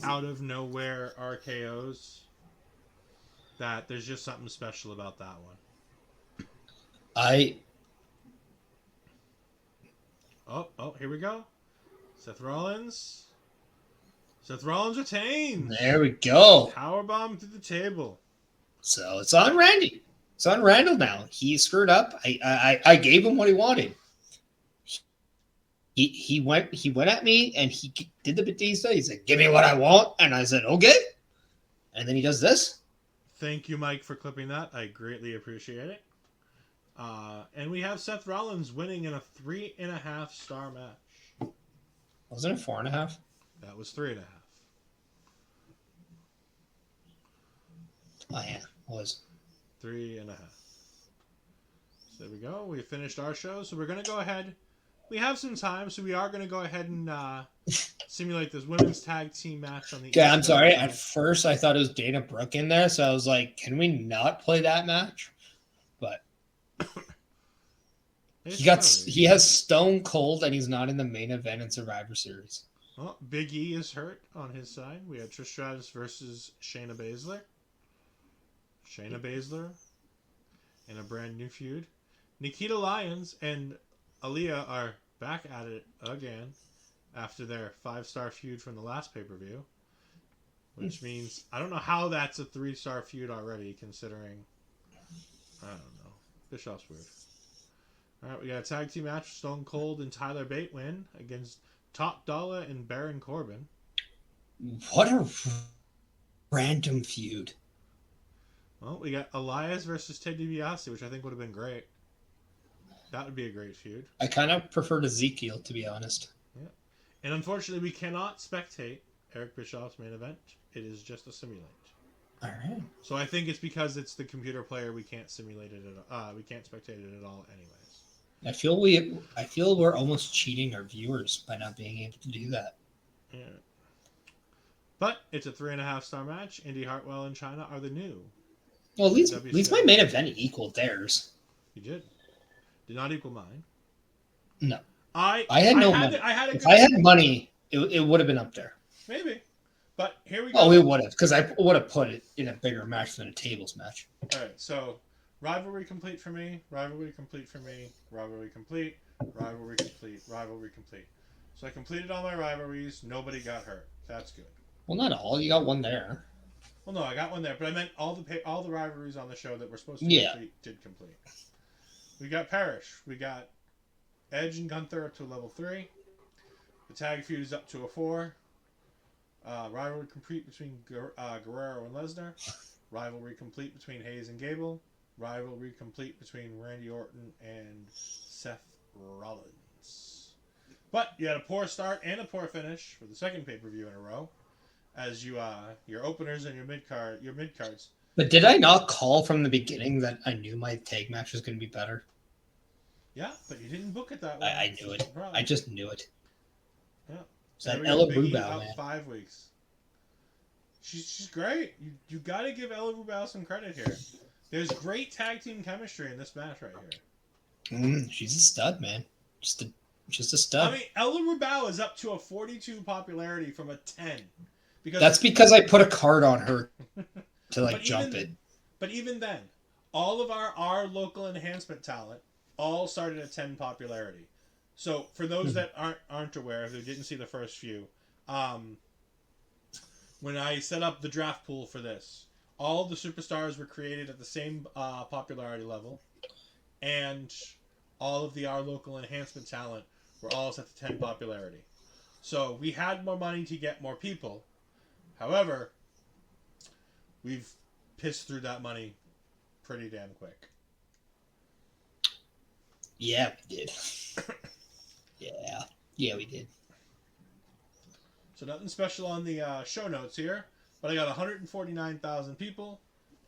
out of nowhere RKOs that there's just something special about that one. Oh, here we go. Seth Rollins retains. There we go. Powerbomb to the table. So it's on Randy. It's on Randall now. He screwed up. I gave him what he wanted. He went at me and he did the Batista. He said, "Give me what I want," and I said, "Okay." And then he does this. Thank you, Mike, for clipping that. I greatly appreciate it. And we have Seth Rollins winning in a 3.5-star match. Wasn't it 4.5? That was 3.5. Oh yeah, it was 3.5. So there we go. We finished our show. So we're going to go ahead. We have some time, so we are going to go ahead and simulate this women's tag team match on the. Okay, I'm sorry. At first, I thought it was Dana Brooke in there, so I was like, "Can we not play that match?" But he has Stone Cold, and he's not in the main event in Survivor Series. Well, Big E is hurt on his side. We have Trish Stratus versus Shayna Baszler. Shayna Baszler in a brand new feud. Nikita Lyons and Aaliyah are back at it again after their 5-star feud from the last pay-per-view. Which means, I don't know how that's a 3-star feud already, considering, I don't know. Bischoff's weird. Alright, we got a tag team match. Stone Cold and Tyler Bate win against Top Dollar and Baron Corbin. What a random feud. Well, we got Elias versus Ted DiBiase, which I think would have been great. That would be a great feud. I kind of preferred Ezekiel, to be honest. Yeah. And unfortunately, we cannot spectate Eric Bischoff's main event. It is just a simulate. All right. So I think it's because it's the computer player. We can't simulate it at all. We can't spectate it at all, anyways. I feel we're almost cheating our viewers by not being able to do that. Yeah. But it's a 3.5-star match. Indy Hartwell and Chyna are the new. Well, at least my main event equaled theirs. You did. Did not equal mine. No. I had no money. If I had money, it would have been up there. Maybe. But here we go. Oh, it would have, because I would have put it in a bigger match than a tables match. All right, so rivalry complete for me, rivalry complete for me, rivalry complete, rivalry complete, rivalry complete. So I completed all my rivalries. Nobody got hurt. That's good. Well, not all. You got one there. Well, no, I got one there, but I meant all the rivalries on the show that we're supposed to complete did complete. We got Perish. We got Edge and Gunther up to level 3. The tag feud is up to a 4. Rivalry complete between Guerrero and Lesnar. Rivalry complete between Hayes and Gable. Rivalry complete between Randy Orton and Seth Rollins. But you had a poor start and a poor finish for the second pay-per-view in a row, as your openers and your mid cards. But did I not call from the beginning that I knew my tag match was going to be better? Yeah, but you didn't book it that way. I knew it. I just knew it. Yeah. So that Ella Rubau, man. 5 weeks. She's great. You got to give Ella Rubau some credit here. There's great tag team chemistry in this match right here. She's a stud, man. Just a stud. I mean, Ella Rubau is up to a 42 popularity from a 10. That's because I put a card on her to jump it. But even then, all of our local enhancement talent all started at 10 popularity. So for those that aren't aware, who didn't see the first few, when I set up the draft pool for this, all the superstars were created at the same popularity level, and all of our local enhancement talent were all set to 10 popularity. So we had more money to get more people. However, we've pissed through that money pretty damn quick. Yeah, we did. Yeah, we did. So nothing special on the show notes here, but I got 149,000 people,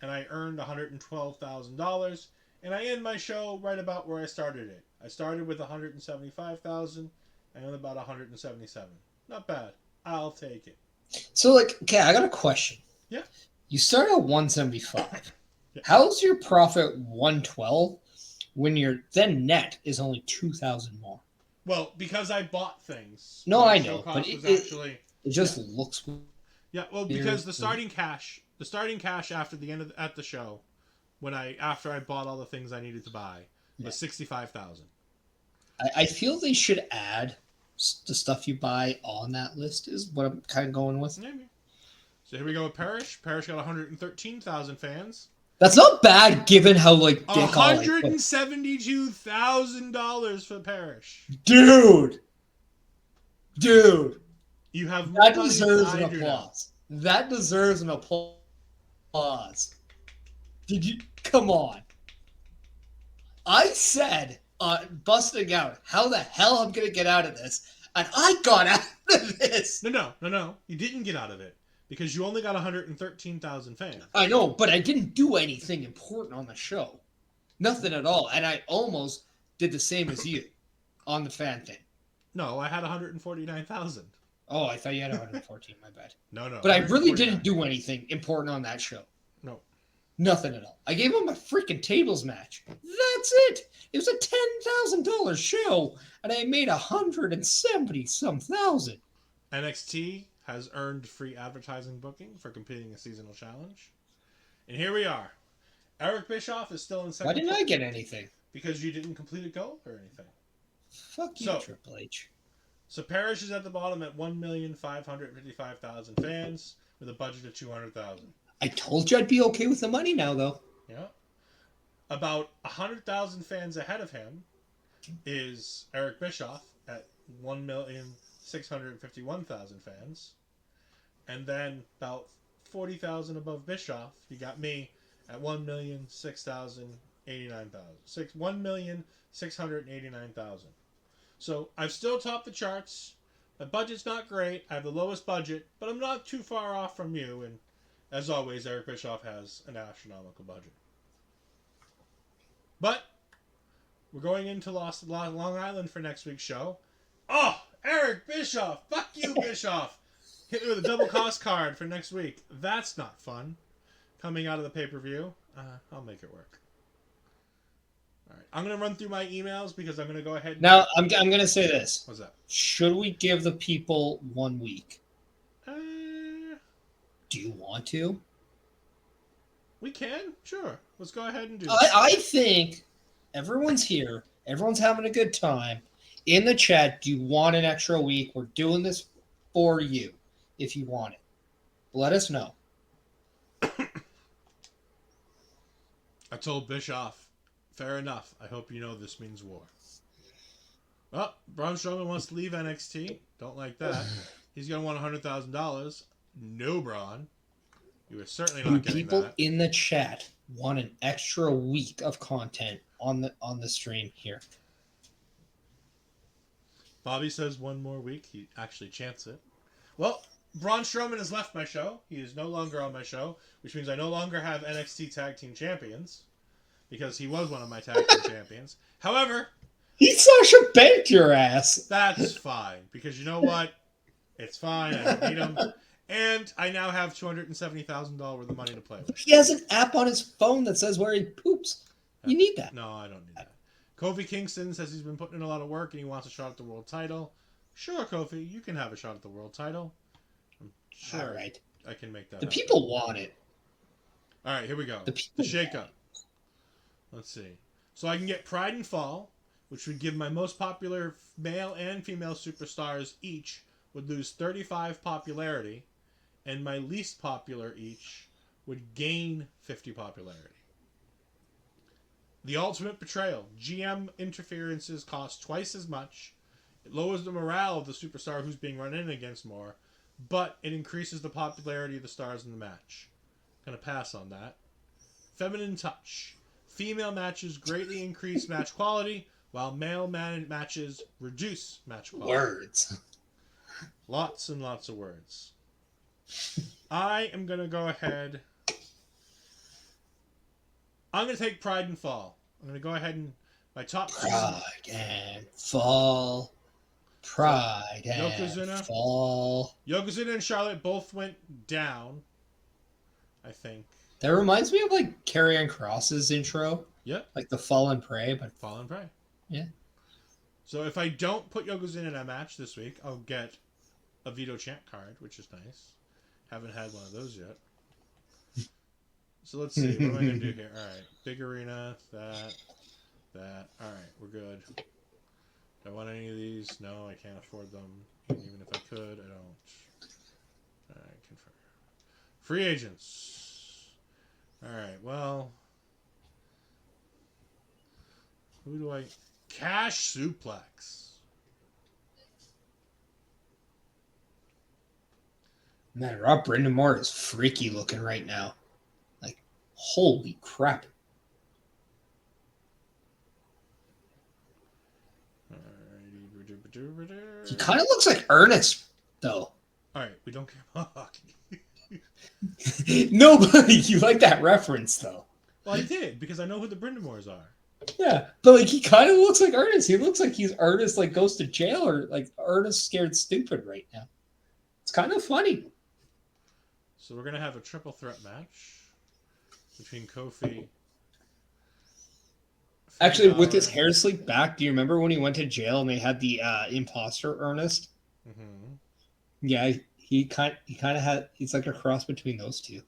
and I earned $112,000, and I end my show right about where I started it. I started with 175,000, and I'm about 177. Not bad. I'll take it. So, okay, I got a question. Yeah. You start at 175. Yeah. How's your profit 112 when your then net is only 2,000 more? Well, because I bought things. No, I know, but it just looks. Yeah, well, because the starting cash after the show, after I bought all the things I needed to buy, was 65,000. I feel they should add the stuff you buy on that list. Is what I'm kind of going with. Maybe. So here we go with Perish. Perish got 113,000 fans. That's not bad, given how dick $172,000 for Perish. Dude, you have that deserves an applause. That deserves an applause. Did you come on? I said busting out how the hell I'm gonna get out of this, and I got out of this. No. You didn't get out of it because you only got 113,000 fans. I know, but I didn't do anything important on the show. Nothing at all. And I almost did the same as you on the fan thing. No, I had 149,000. Oh, I thought you had 114. My bad. No. But I really 149. didn't do anything important on that show. No. Nothing at all. I gave him a freaking tables match. That's it. It was a $10,000 show, and I made 170 some thousand. NXT has earned free advertising booking for completing a seasonal challenge. And here we are. Eric Bischoff is still in second. Why didn't I get anything? Because you didn't complete a goal or anything. Fuck you, Triple H. So Perish is at the bottom at 1,555,000 fans with a budget of 200,000. I told you I'd be okay with the money now, though. Yeah. About 100,000 fans ahead of him is Eric Bischoff at 1,651,000 fans. And then about 40,000 above Bischoff, you got me at 1,689,000. So I've still topped the charts. My budget's not great. I have the lowest budget, but I'm not too far off from you. And as always, Eric Bischoff has an astronomical budget. But we're going into Long Island for next week's show. Oh, Eric Bischoff! Fuck you, Bischoff! Hit me with a double cost card for next week. That's not fun. Coming out of the pay-per-view. I'll make it work. All right, I'm going to run through my emails because I'm going to go ahead and... Now, I'm going to say this. What's that? Should we give the people 1 week? Do you want to? We can. Sure. Let's go ahead and do I think everyone's here. Everyone's having a good time. In the chat, do you want an extra week? We're doing this for you if you want it. Let us know. I told Bischoff, fair enough. I hope you know this means war. Well, Braun Strowman wants to leave NXT. Don't like that. He's going to want $100,000. No, Braun. You are certainly not getting people that. In the chat want an extra week of content on the stream here. Bobby says 1 more week. He actually chants it. Well, Braun Strowman has left my show. He is no longer on my show, which means I no longer have NXT Tag Team Champions because he was one of my Tag Team Champions. However, he Sasha banked your ass. That's fine because you know what? It's fine. I don't need him. And I now have $270,000 worth of money to play with. He has an app on his phone that says where he poops. You need that. No, I don't need that. Kofi Kingston says he's been putting in a lot of work and he wants a shot at the world title. Sure, Kofi, you can have a shot at the world title. I'm sure All right. I can make that The happen. people want it. All right, here we go. The shake-up. Let's see. So I can get Pride and Fall, which would give my most popular male and female superstars each would lose 35 popularity, and my least popular each would gain 50 popularity. The Ultimate Betrayal. GM interferences cost twice as much. It lowers the morale of the superstar who's being run in against more, but it increases the popularity of the stars in the match. Gonna pass on that. Feminine Touch. Female matches greatly increase match quality, while male matches reduce match quality. Words. Lots and lots of words. I am going to go ahead. I'm going to take Pride and Fall. I'm going to go ahead and my top Pride and Fall. Pride and Yokozuna. Fall. Yokozuna and Charlotte both went down, I think. That reminds me of like Karrion Kross's intro. Yep. Like the Fall and Pray, but Fall and Pray. Yeah. So if I don't put Yokozuna in a match this week, I'll get a Veto Chant card, which is nice. Haven't had one of those yet. So let's see. What am I going to do here? All right. Big arena. That. All right. We're good. Do I want any of these? No, I can't afford them. Even if I could, I don't. All right. Confirm. Free agents. All right. Well. Who do I... Cash Suplex. man, Rob Brindamore is freaky looking right now. Like, Holy crap. He kind of looks like Ernest, though. All right, we don't care about hockey. No, but you like that reference, though. Well, I did because I know who the Brindamores are. Yeah, but like he kind of looks like Ernest. He looks like he's Ernest, like goes to jail, or like Ernest scared stupid right now. It's kind of funny. So we're gonna have a triple threat match between Kofi. Actually, with his hair slicked back, do you remember when he went to jail and they had the imposter Ernest? Mm-hmm. Yeah, he kind of had. He's like a cross between those two.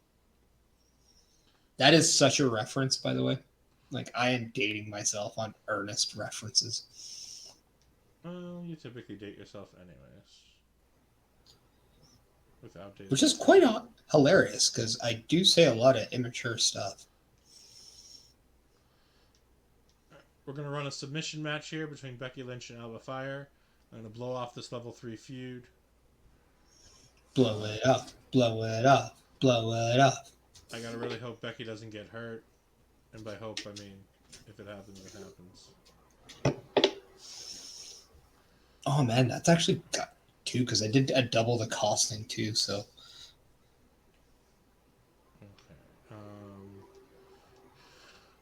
That is such a reference, by the way. Like I am dating myself on Ernest references. Well, you typically date yourself anyways. Without dating. Which is quite hilarious because I do say a lot of immature stuff. We're going to run a submission match here between Becky Lynch and Alba Fire. I'm going to blow off this level 3 feud. Blow it up, blow it up, blow it up. I got to really hope Becky doesn't get hurt. And by hope, I mean, if it happens, it happens. Oh, man, that's actually got two because I did a double the costing too, so. Okay.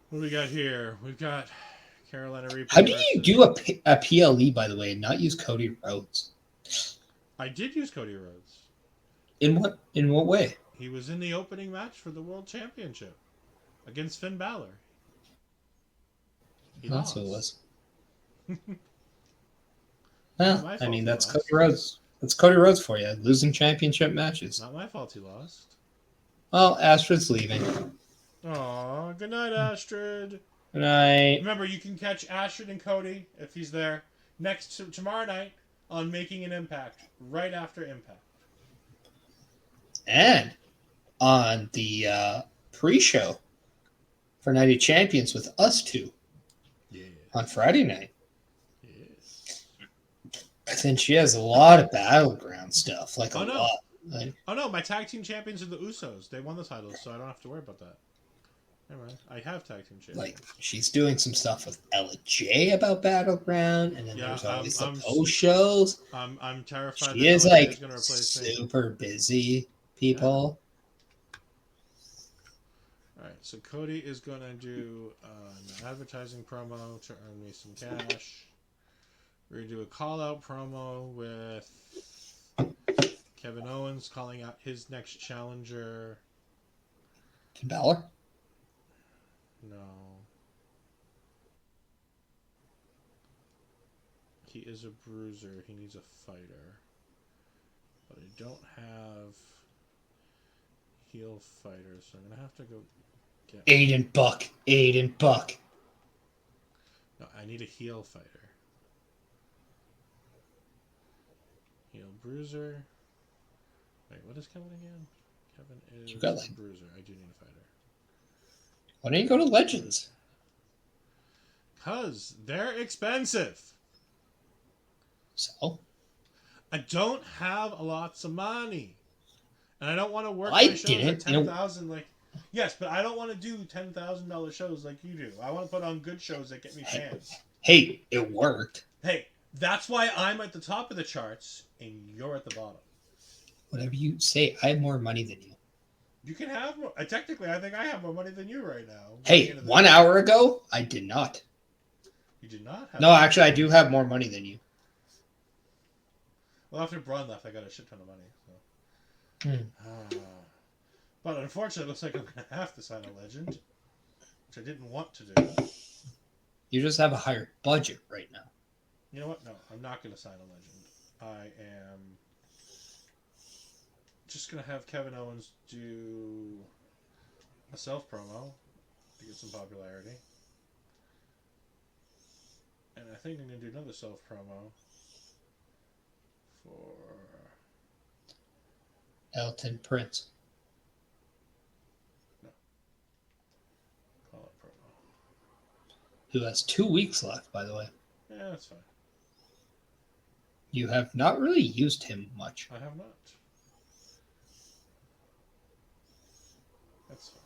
What do we got here? We've got Carolina Reaper. How do you do a PLE, by the way, and not use Cody Rhodes? I did use Cody Rhodes. In what way? He was in the opening match for the World Championship against Finn Balor. That's what it was. Well, I mean, that's Cody Rhodes. That's Cody Rhodes for you. Losing championship matches. Not my fault he lost. Well, Astrid's leaving. Aw, good night, Astrid. Good night. Remember, you can catch Astrid and Cody, if he's there, tomorrow night on Making an Impact, right after Impact. And on the pre-show for Night of Champions with us two. Yeah. On Friday night. Yes. I think she has a lot of battleground stuff. Like Oh, a no. lot. Like, Oh, no, my tag team champions are the Usos. They won the titles, so I don't have to worry about that. Never mind. I have tag team champions. like she's doing some stuff with Ella J about battleground, and then there's always the post shows. I'm terrified. She is like gonna replace super busy, people. Yeah. All right, so Cody is gonna do an advertising promo to earn me some cash. We're gonna do a call-out promo with Kevin Owens calling out his next challenger. Finn Balor? No. He is a bruiser. He needs a fighter. But I don't have heel fighters, so I'm going to have to go get... Aiden Buck. Aiden Buck. No, I need a heel fighter. Heel bruiser. Wait, what is Kevin again? Kevin is You got, like, bruiser. I do need a fighter. Why don't you go to Legends? Because they're expensive. So? I don't have a lots of money. And I don't want to work I my shows didn't. at 10,000 like... Yes, but I don't want to do $10,000 shows like you do. I want to put on good shows that get me fans. Hey, it worked. Hey, that's why I'm at the top of the charts and you're at the bottom. Whatever you say, I have more money than you. You can have more. Technically, I think I have more money than you right now. Hey, 1 hour ago, I did not. You did not have... No, actually, I do have more money than you. Well, after Braun left, I got a shit ton of money. So. But unfortunately, it looks like I'm going to have to sign a legend, which I didn't want to do. You just have a higher budget right now. You know what? No, I'm not going to sign a legend. I am just going to have Kevin Owens do a self-promo to get some popularity. And I think I'm going to do another self-promo for... Elton Prince. No. Call it promo. Who has 2 weeks left, by the way. Yeah, that's fine. You have not really used him much. I have not. That's fine.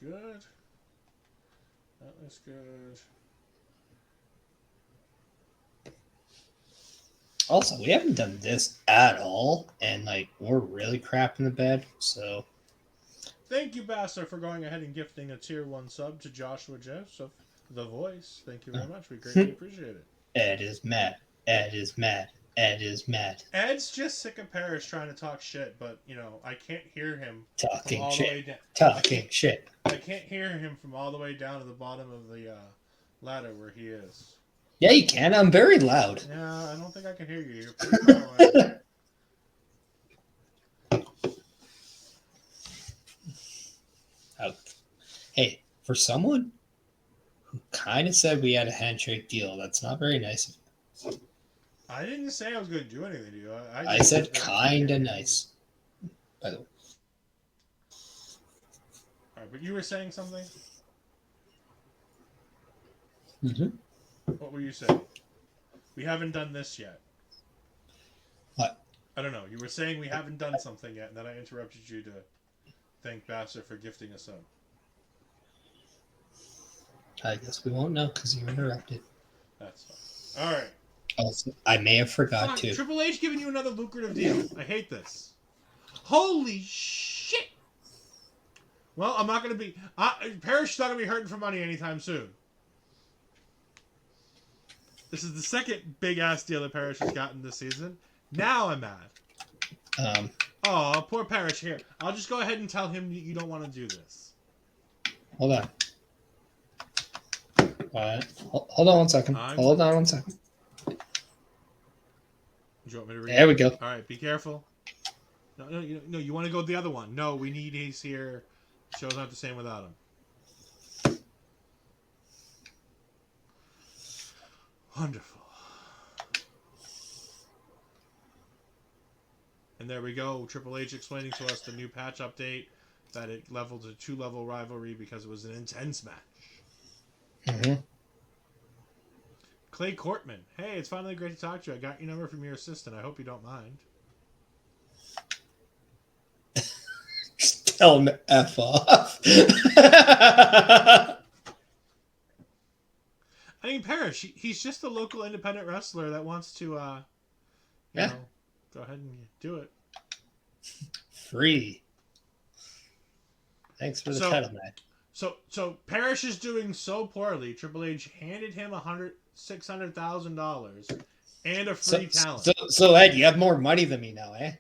good. That looks good. Also, we haven't done this at all, and like we're really crapping the bed. So Thank you, Bastard, for going ahead and gifting a tier 1 sub to Joshua Joseph, The Voice. Thank you very much. We greatly appreciate it. Ed is mad. Ed is mad. Ed is mad. Ed's just sick of Perish trying to talk shit, but, you know, I can't hear him from Talking all the way shit. down. Talking shit. I can't hear him from all the way down to the bottom of the ladder where he is. Yeah, you can. I'm very loud. Yeah, I don't think I can hear you. You're pretty far away. Hey, for someone who kind of said we had a handshake deal, that's not very nice of you. I didn't say I was going to do anything to you. I said kind of nice, by the way. All right, but you were saying something? Mm-hmm. What were you saying? We haven't done this yet. What? I don't know. You were saying we haven't done something yet, and then I interrupted you to thank Bastard for gifting us up. I guess we won't know because you interrupted. That's fine. All right. Also, I may have forgot to. Triple H giving you another lucrative deal. I hate this. Holy shit! Well, I'm not going to be... Perish is not going to be hurting for money anytime soon. This is the second big-ass deal that Perish has gotten this season. Now I'm mad. Oh, poor Perish. Here, I'll just go ahead and tell him you don't want to do this. Hold on. Hold on 1 second. Hold on 1 second. Do you want me to read? There we go. All right, be careful. No, you want to go the other one. No, we need Ace here. Show's not the same without him. Wonderful. And there we go. Triple H explaining to us the new patch update, that it leveled to 2-level rivalry because it was an intense match. Mm-hmm. Clay Cortman. Hey, it's finally great to talk to you. I got your number from your assistant. I hope you don't mind. Just tell him to F off. I mean, Perish, he's just a local independent wrestler that wants to, you know, go ahead and do it. Free. Thanks for the title, man. So Perish is doing so poorly. Triple H handed him $600,000 and a free talent. So Ed, you have more money than me now, eh?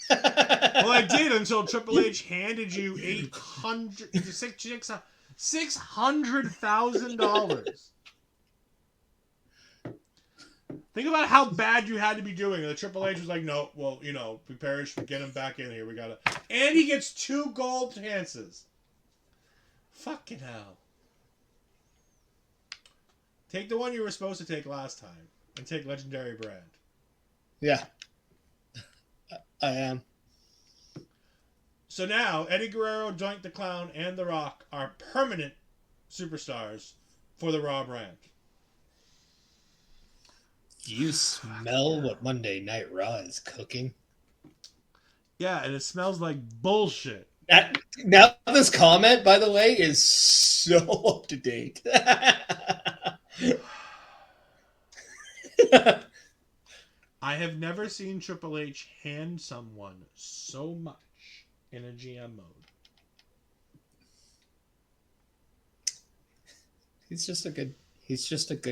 Well, I did until Triple H handed you $600,000. Think about how bad you had to be doing. And the Triple H was like, no, well, you know, we Perish, we get him back in here. We gotta, and he gets 2 gold chances. Fucking hell. Take the one you were supposed to take last time and take Legendary Brand. Yeah. I am. So now, Eddie Guerrero, Doink the Clown, and The Rock are permanent superstars for the Raw brand. Do you smell what Monday Night Raw is cooking? Yeah, and it smells like bullshit. Now this comment, by the way, is so up to date. I have never seen Triple H hand someone so much in a GM mode. He's just a good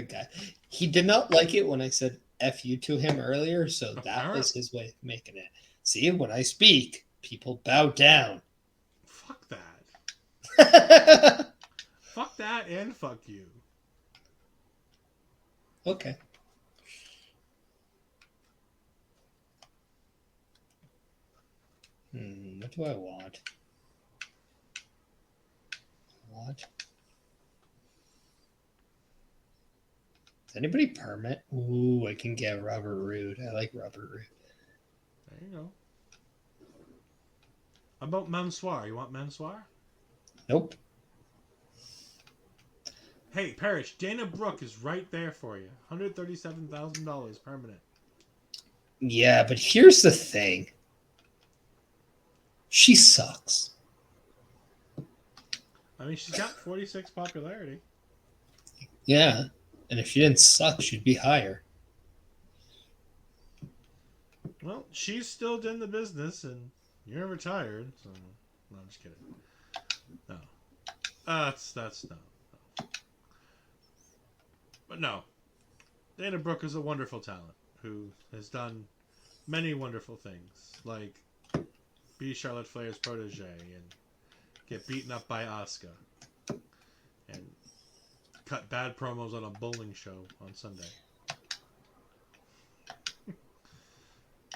guy. He did not like it when I said F you to him earlier, so that was his way of making it. See, when I speak, people bow down. Fuck that. Fuck that and fuck you. Okay. What do I want? What? Is anybody permit? Ooh, I can get Robert Roode. I like Robert Roode. There you go. How about Mansoir? You want Mansoir? Nope. Hey, Perish, Dana Brooke is right there for you. $137,000 permanent. Yeah, but here's the thing. She sucks. I mean, she's got 46 popularity. Yeah, and if she didn't suck, she'd be higher. Well, she's still in the business, and you're retired, so... No, I'm just kidding. No. That's no. But no. Dana Brooke is a wonderful talent who has done many wonderful things, like be Charlotte Flair's protege and get beaten up by Asuka and cut bad promos on a bowling show on Sunday.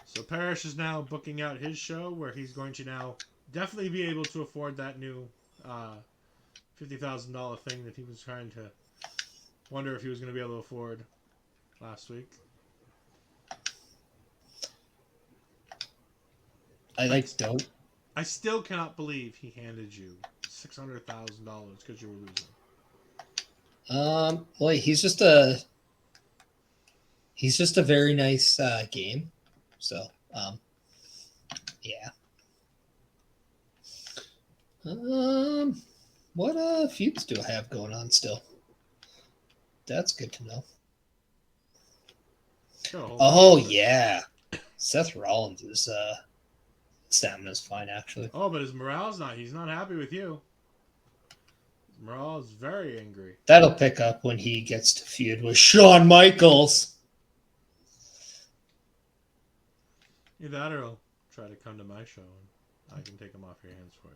So Perish is now booking out his show where he's going to now definitely be able to afford that new $50,000 thing that he was trying to wonder if he was going to be able to afford last week. Don't. I still cannot believe he handed you $600,000 because you were losing. Well, he's just a very nice game. So, yeah. What feuds do I have going on still? That's good to know. Oh yeah, Seth Rollins is stamina's fine actually. Oh, but his morale's not. He's not happy with you. His morale is very angry. That'll pick up when he gets to feud with Shawn Michaels. Either that or he'll try to come to my show and I can take him off your hands for you.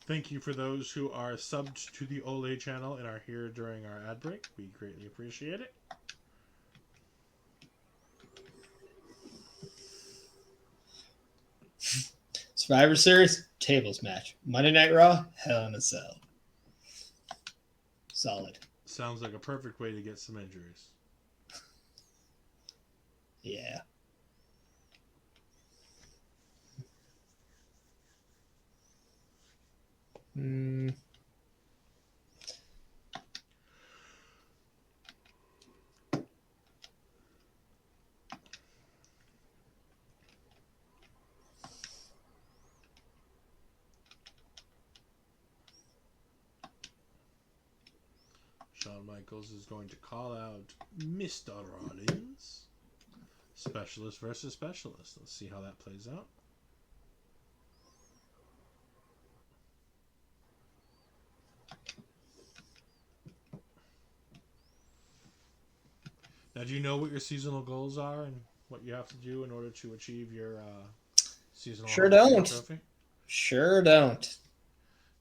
Thank you for those who are subbed to the Ol'Ed channel and are here during our ad break. We greatly appreciate it. Survivor Series, tables match. Monday Night Raw, Hell in a Cell. Solid. Sounds like a perfect way to get some injuries. Yeah. Shawn Michaels is going to call out Mr. Rollins. Specialist versus specialist. Let's see how that plays out. Now, do you know what your seasonal goals are and what you have to do in order to achieve your seasonal trophy? Sure don't.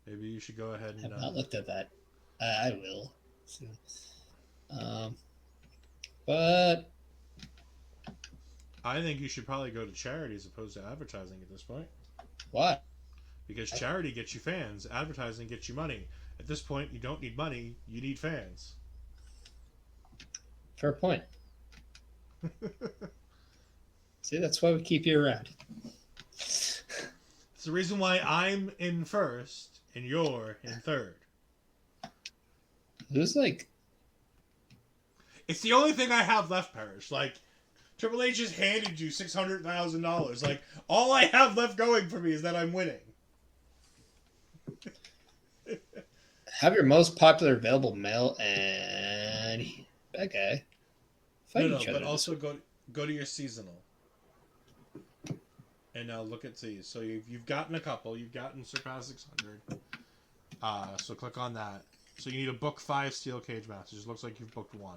Maybe you should go ahead and... I have not looked at that. I will. But I think you should probably go to charity as opposed to advertising at this point. Why? Because charity gets you fans. Advertising gets you money. At this point, you don't need money. You need fans. Fair point. See, that's why we keep you around. It's the reason why I'm in first and you're in third. Who's like... It's the only thing I have left, Perish. Like, Triple H just handed you $600,000. Like, all I have left going for me is that I'm winning. Have your most popular available male and that guy fight each other. But also go to your seasonal. And now look at these. So you've gotten a couple. You've gotten surpassed 600. So click on that. So you need to book 5 steel cage matches. Looks like you've booked 1.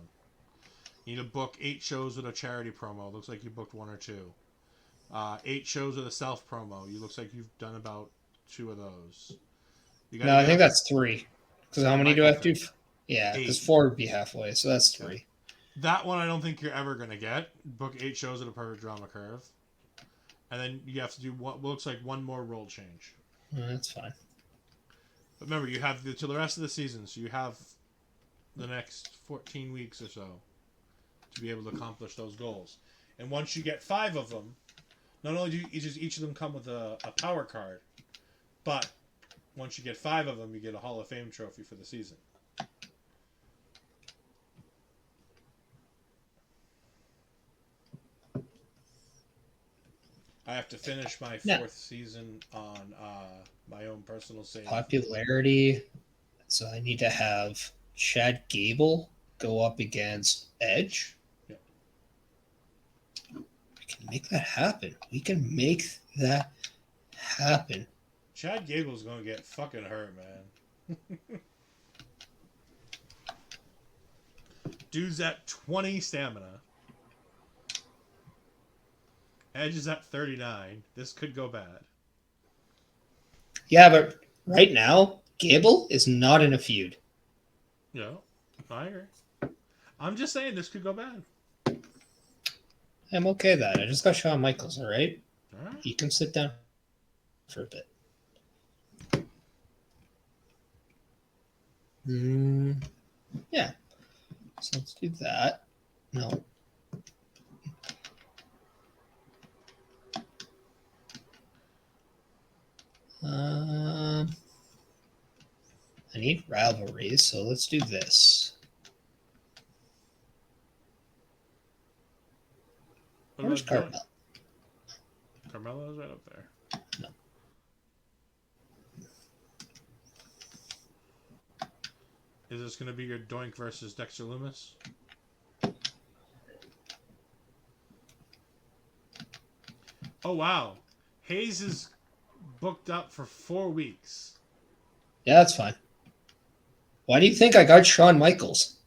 You need to book 8 shows with a charity promo. Looks like you booked 1 or 2. 8 shows with a self promo. You looks like you've done about 2 of those. No, I think that's 3. Because how many do I have to do? Yeah, because 4 would be halfway, so that's 3. That one I don't think you're ever going to get. Book 8 shows at a perfect drama curve. And then you have to do what looks like 1 more role change. That's fine. But remember, you have till the rest of the season, so you have the next 14 weeks or so to be able to accomplish those goals. And once you get 5 of them, not only do each of them come with a power card, but once you get 5 of them, you get a Hall of Fame trophy for the season. I have to finish my Yeah. 4th season on my own personal save. Popularity. So I need to have Chad Gable go up against Edge. Yep. We can make that happen. We can make that happen. Chad Gable's going to get fucking hurt, man. Dude's at 20 stamina. Edge is at 39. This could go bad. Yeah, but right now, Gable is not in a feud. Yeah, I agree. I'm just saying this could go bad. I'm okay with that. I just got Shawn Michaels, all right? All right. You can sit down for a bit. Yeah. So let's do that. No. I need rivalries, so let's do this. What Where's about Carmel? Carmelo's right up there. No. Is this going to be your Doink versus Dexter Loomis? Oh, wow. Hayes is booked up for 4 weeks. Yeah, that's fine. Why do you think I got Shawn Michaels?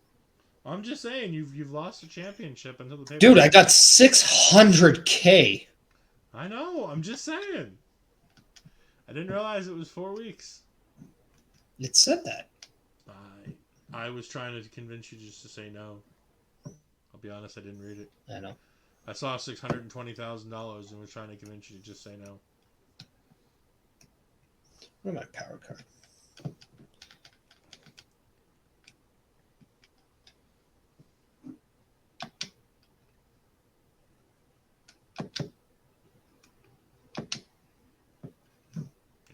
I'm just saying, you've lost the championship until the paper. Dude, I got 600K. I know. I'm just saying. I didn't realize it was 4 weeks. It said that. I was trying to convince you just to say no. I'll be honest, I didn't read it. I know. I saw $620,000 and was trying to convince you to just say no. Where's my power card?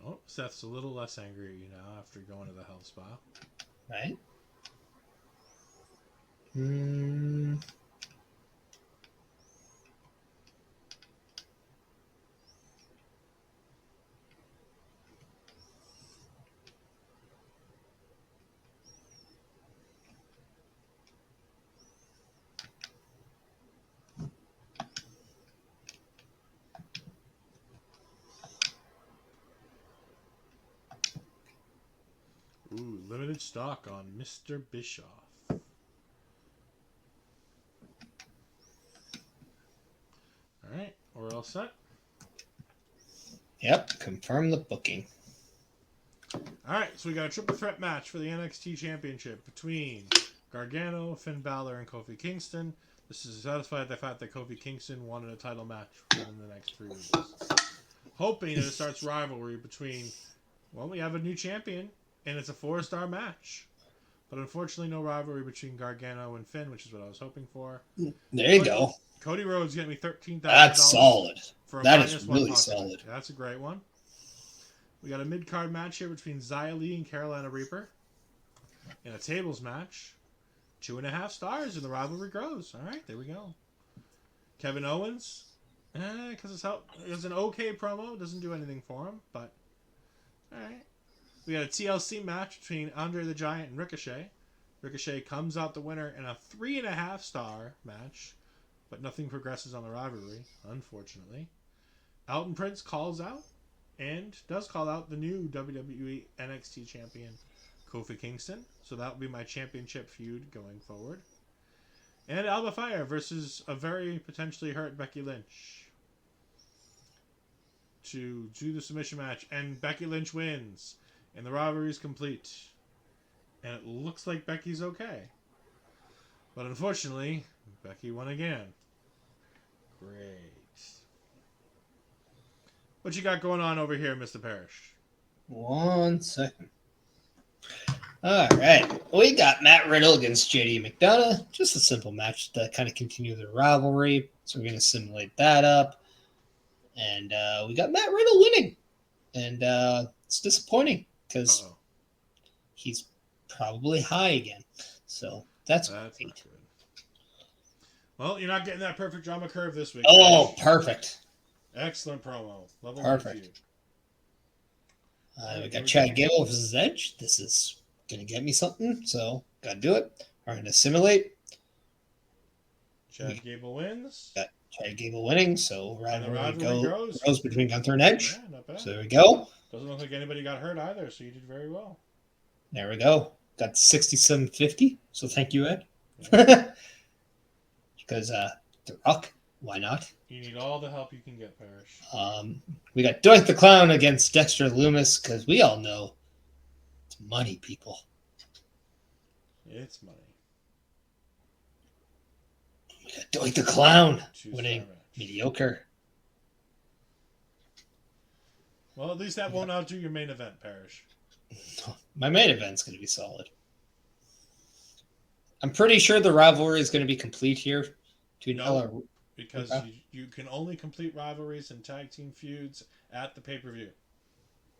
Oh, Seth's a little less angry at you now after going to the health spa. Right? Ooh, limited stock on Mr. Bischoff. Alright, we're all set. Yep, confirm the booking. Alright, so we got a triple threat match for the NXT Championship between Gargano, Finn Balor, and Kofi Kingston. This is satisfied the fact that Kofi Kingston wanted a title match within the next 3 weeks. Hoping that it starts rivalry between, well, we have a new champion, and it's a 4-star match. But unfortunately, no rivalry between Gargano and Finn, which is what I was hoping for. There you go. Cody Rhodes getting me $13,000. That's solid. For a That is -1 really pocket. solid. That's a great one. We got a mid-card match here between Xia Li and Carolina Reaper. In a tables match. 2.5 stars, and the rivalry grows. All right, there we go. Kevin Owens. Because it's an okay promo. Doesn't do anything for him, but all right. We got a TLC match between Andre the Giant and Ricochet. Ricochet comes out the winner in a 3.5 star match, but nothing progresses on the rivalry, unfortunately. Elton Prince calls out, and does call out the new WWE NXT champion, Kofi Kingston. So that will be my championship feud going forward. And Alba Fire versus a very potentially hurt Becky Lynch to do the submission match. And Becky Lynch wins. And the rivalry is complete. And it looks like Becky's okay. But unfortunately, Becky won again. Great. What you got going on over here, Mr. Perish? 1 second. All right. We got Matt Riddle against JD McDonough. Just a simple match to kind of continue the rivalry. So we're going to simulate that up. And we got Matt Riddle winning. And it's disappointing because he's probably high again. So that's not great. good. Well, you're not getting that perfect drama curve this week. Oh, perfect. Excellent promo. Level Perfect. 1 feud. We Here got we Chad go. Gable versus Edge. This is gonna get me something, so gotta do it. We're gonna simulate. Chad Gable wins. Got Chad Gable winning, so And the rivalry rivalry goes between Gunther and Edge. Yeah, not bad. So there we go. Doesn't look like anybody got hurt either, so you did very well. There we go. Got 67.50. So thank you, Ed. Yeah. Because The Rock, why not? You need all the help you can get, Perish. We got Doink the Clown against Dexter Loomis, because we all know it's money, people. It's money. We got Doink the Clown winning Match. mediocre. Well, at least that won't outdo your main event, Perish. My main event's going to be solid. I'm pretty sure the rivalry is going to be complete here. No, because you can only complete rivalries and tag team feuds at the pay-per-view.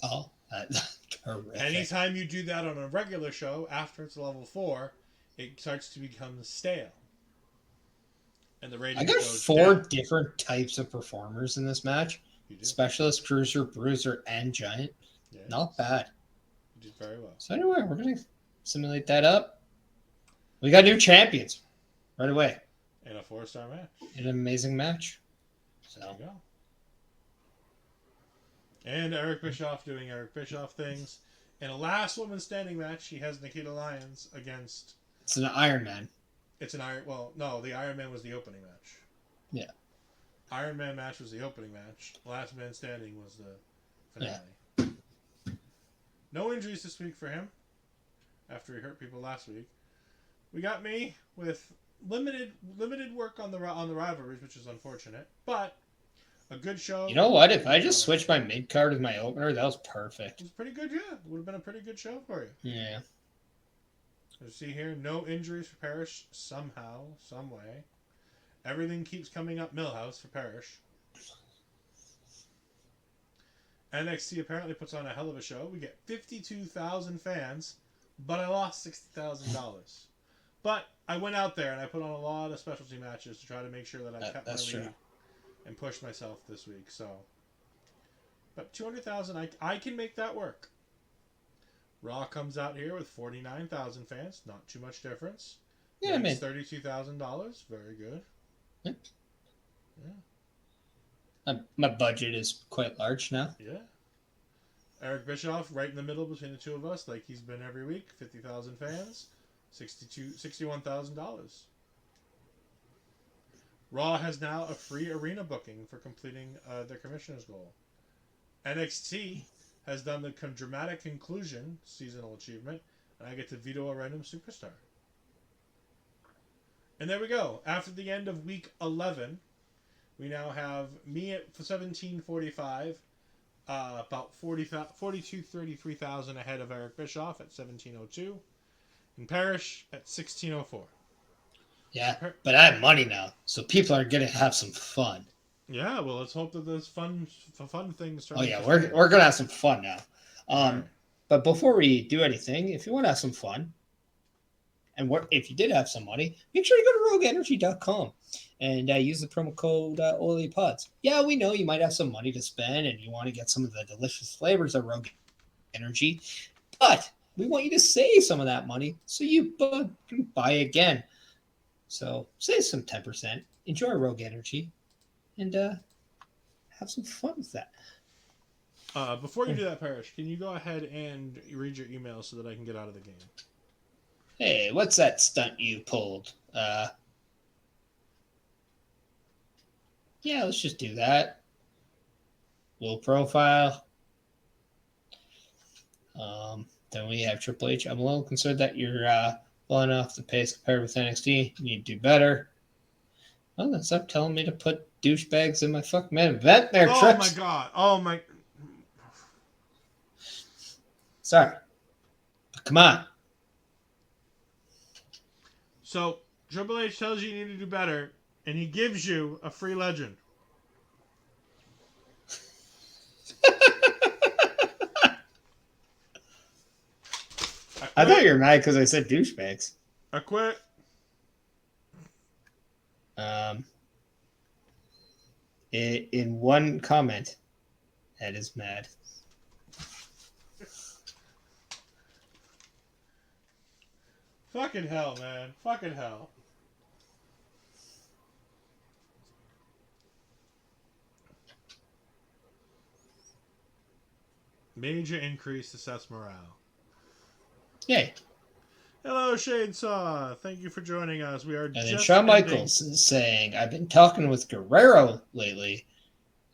Oh, that's terrific. Anytime you do that on a regular show, after it's level 4, it starts to become stale. And the ratings I got goes 4 down. different types of performers in this match. You do. Specialist, Cruiser, Bruiser, and Giant. Yes. Not bad. You did very well. So anyway, we're going to simulate that up. We got new champions right away. In a 4-star match. An amazing match. There So you go. And Eric Bischoff doing Eric Bischoff things. In a last woman standing match, he has Nikita Lyons against... it's an Iron Man. It's an Iron... Well, no, the Iron Man was the opening match. Yeah. Iron Man match was the opening match. Last Man Standing was the finale. Yeah. No injuries this week for him. After he hurt people last week. We got me with limited work on the rivalries, which is unfortunate. But a good show. You know what? If I just switched my mid card with my opener, that was perfect. It was pretty good, yeah. It would have been a pretty good show for you. Yeah. You see here, no injuries for Perish somehow, some way. Everything keeps coming up Millhouse for Perish. NXT apparently puts on a hell of a show. We get 52,000 fans, but I lost $60,000. But I went out there and I put on a lot of specialty matches to try to make sure that I kept my lead and pushed myself this week. So, but 200,000, I can make that work. Raw comes out here with 49,000 fans, not too much difference. Yeah, makes $32,000, very good. Yeah. Yeah. My budget is quite large now. Yeah. Eric Bischoff right in the middle between the two of us, like he's been every week. 50,000 fans, $61,000. Raw has now a free arena booking for completing their commissioner's goal. NXT has done the dramatic conclusion seasonal achievement, and I get to veto a random superstar. And there we go. After the end of week 11, we now have me at 1745, about 33,000 ahead of Eric Bischoff at 1702, and Perish at 1604. Yeah, but I have money now, so people are gonna have some fun. Yeah, well, let's hope that those fun things start. Oh yeah, we're gonna have some fun now. Right. But before we do anything, if you want to have some fun, and if you did have some money, make sure you go to RogueEnergy.com and use the promo code OLEPods. Yeah, we know you might have some money to spend and you want to get some of the delicious flavors of Rogue Energy, but we want you to save some of that money so you buy again. So save some 10%, enjoy Rogue Energy, and have some fun with that. Before you do that, Perish, can you go ahead and read your email so that I can get out of the game? Hey, what's that stunt you pulled? Yeah, let's just do that. Low profile. Then we have Triple H. I'm a little concerned that you're falling off the pace compared with NXT. You need to do better. Well, then stop telling me to put douchebags in my fucking main event there, Oh Trips. my god. Oh my. Sorry. But come on. So, Triple H tells you you need to do better, and he gives you a free legend. I thought you were mad because I said douchebags. I quit. in one comment. Ed is mad. Fucking hell, man. Fucking hell. Major increase to Seth's morale. Yay. Hello, Shade Saw. Thank you for joining us. We are And then just Shawn ending- Michaels is saying, I've been talking with Guerrero lately.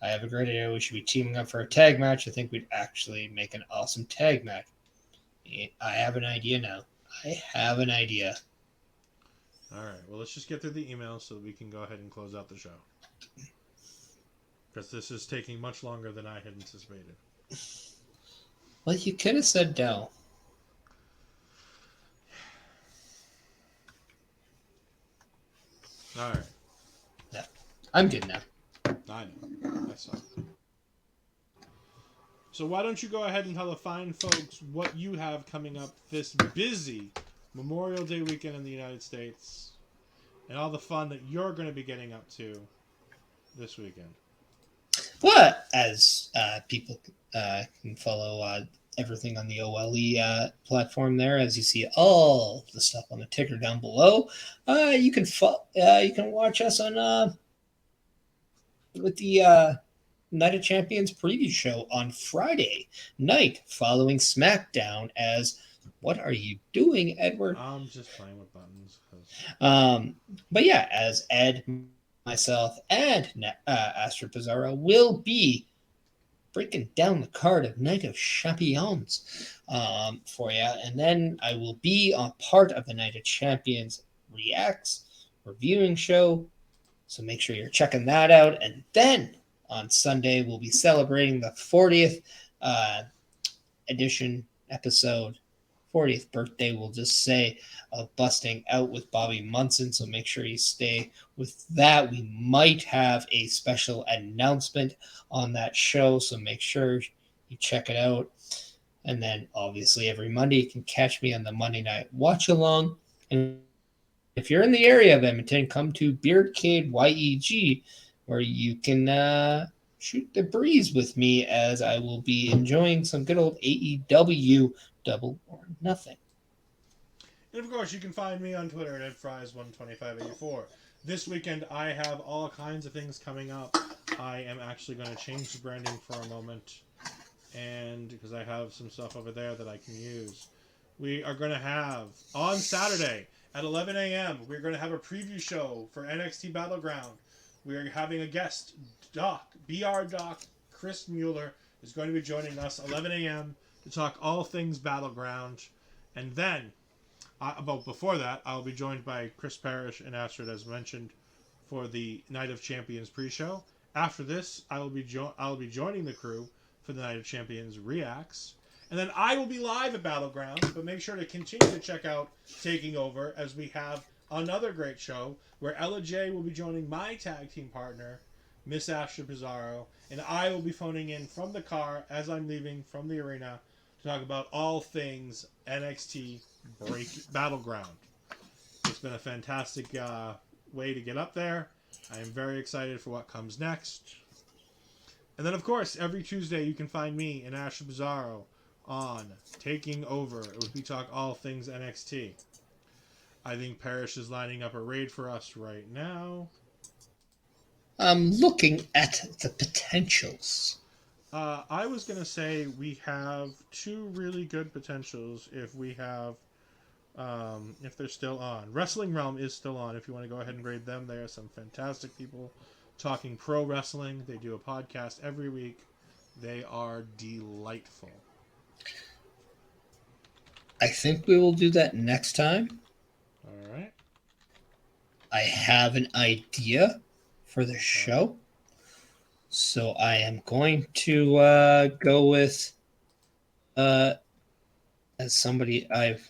I have a great idea. We should be teaming up for a tag match. I think we'd actually make an awesome tag match. I have an idea now. I have an idea. All right. Well, let's just get through the emails so that we can go ahead and close out the show. Because this is taking much longer than I had anticipated. Well, you could have said no. All right. Yeah. I'm good now. I know. I saw. So why don't you go ahead and tell the fine folks what you have coming up this busy Memorial Day weekend in the United States and all the fun that you're going to be getting up to this weekend. Well, as people can follow everything on the OLE platform there, as you see all the stuff on the ticker down below, you can watch us on with the Night of Champions preview show on Friday night following SmackDown. As what are you doing, Edward? I'm just playing with buttons. But yeah, as Ed, myself, and Astro Pizarro will be breaking down the card of Night of Champions for you. And then I will be on part of the Night of Champions Reacts reviewing show. So make sure you're checking that out. And then on Sunday, we'll be celebrating the 40th edition episode. 40th birthday, we'll just say, of Busting Out with Bobby Munson. So make sure you stay with that. We might have a special announcement on that show. So make sure you check it out. And then obviously every Monday you can catch me on the Monday Night Watch Along. And if you're in the area of Edmonton, come to Beardcade YEG, where you can shoot the breeze with me as I will be enjoying some good old AEW Double or Nothing. And of course, you can find me on Twitter at EdFries12584. This weekend, I have all kinds of things coming up. I am actually going to change the branding for a moment, and because I have some stuff over there that I can use. We are going to have, on Saturday at 11 a.m., we're going to have a preview show for NXT Battleground. We are having a guest, BR Doc, Chris Mueller, is going to be joining us 11 a.m. to talk all things Battleground. And then, before that, I'll be joined by Chris Perish and Astrid, as mentioned, for the Night of Champions pre-show. After this, I'll be joining the crew for the Night of Champions Reacts. And then I will be live at Battleground, but make sure to continue to check out Taking Over, as we have another great show where Ella J will be joining my tag team partner, Miss Astra Pizarro, and I will be phoning in from the car as I'm leaving from the arena to talk about all things NXT Battleground. It's been a fantastic way to get up there. I am very excited for what comes next. And then, of course, every Tuesday you can find me and Astra Pizarro on Taking Over, as we talk all things NXT. I think Perish is lining up a raid for us right now. I'm looking at the potentials. I was going to say we have two really good potentials if we have, if they're still on. Wrestling Realm is still on. If you want to go ahead and raid them, there are some fantastic people talking pro wrestling. They do a podcast every week. They are delightful. I think we will do that next time. All right. I have an idea for the show. So I am going to go with as somebody that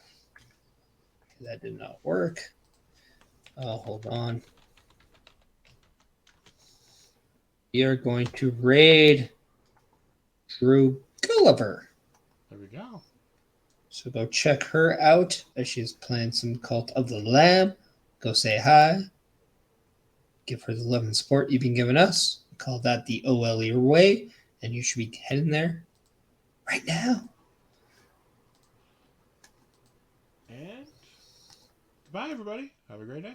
did not work. Hold on. We are going to raid Drew Gulliver. There we go. So go check her out as she's playing some Cult of the Lamb. Go say hi. Give her the love and support you've been giving us. Call that the OLE way, and you should be heading there right now. And goodbye, everybody. Have a great day.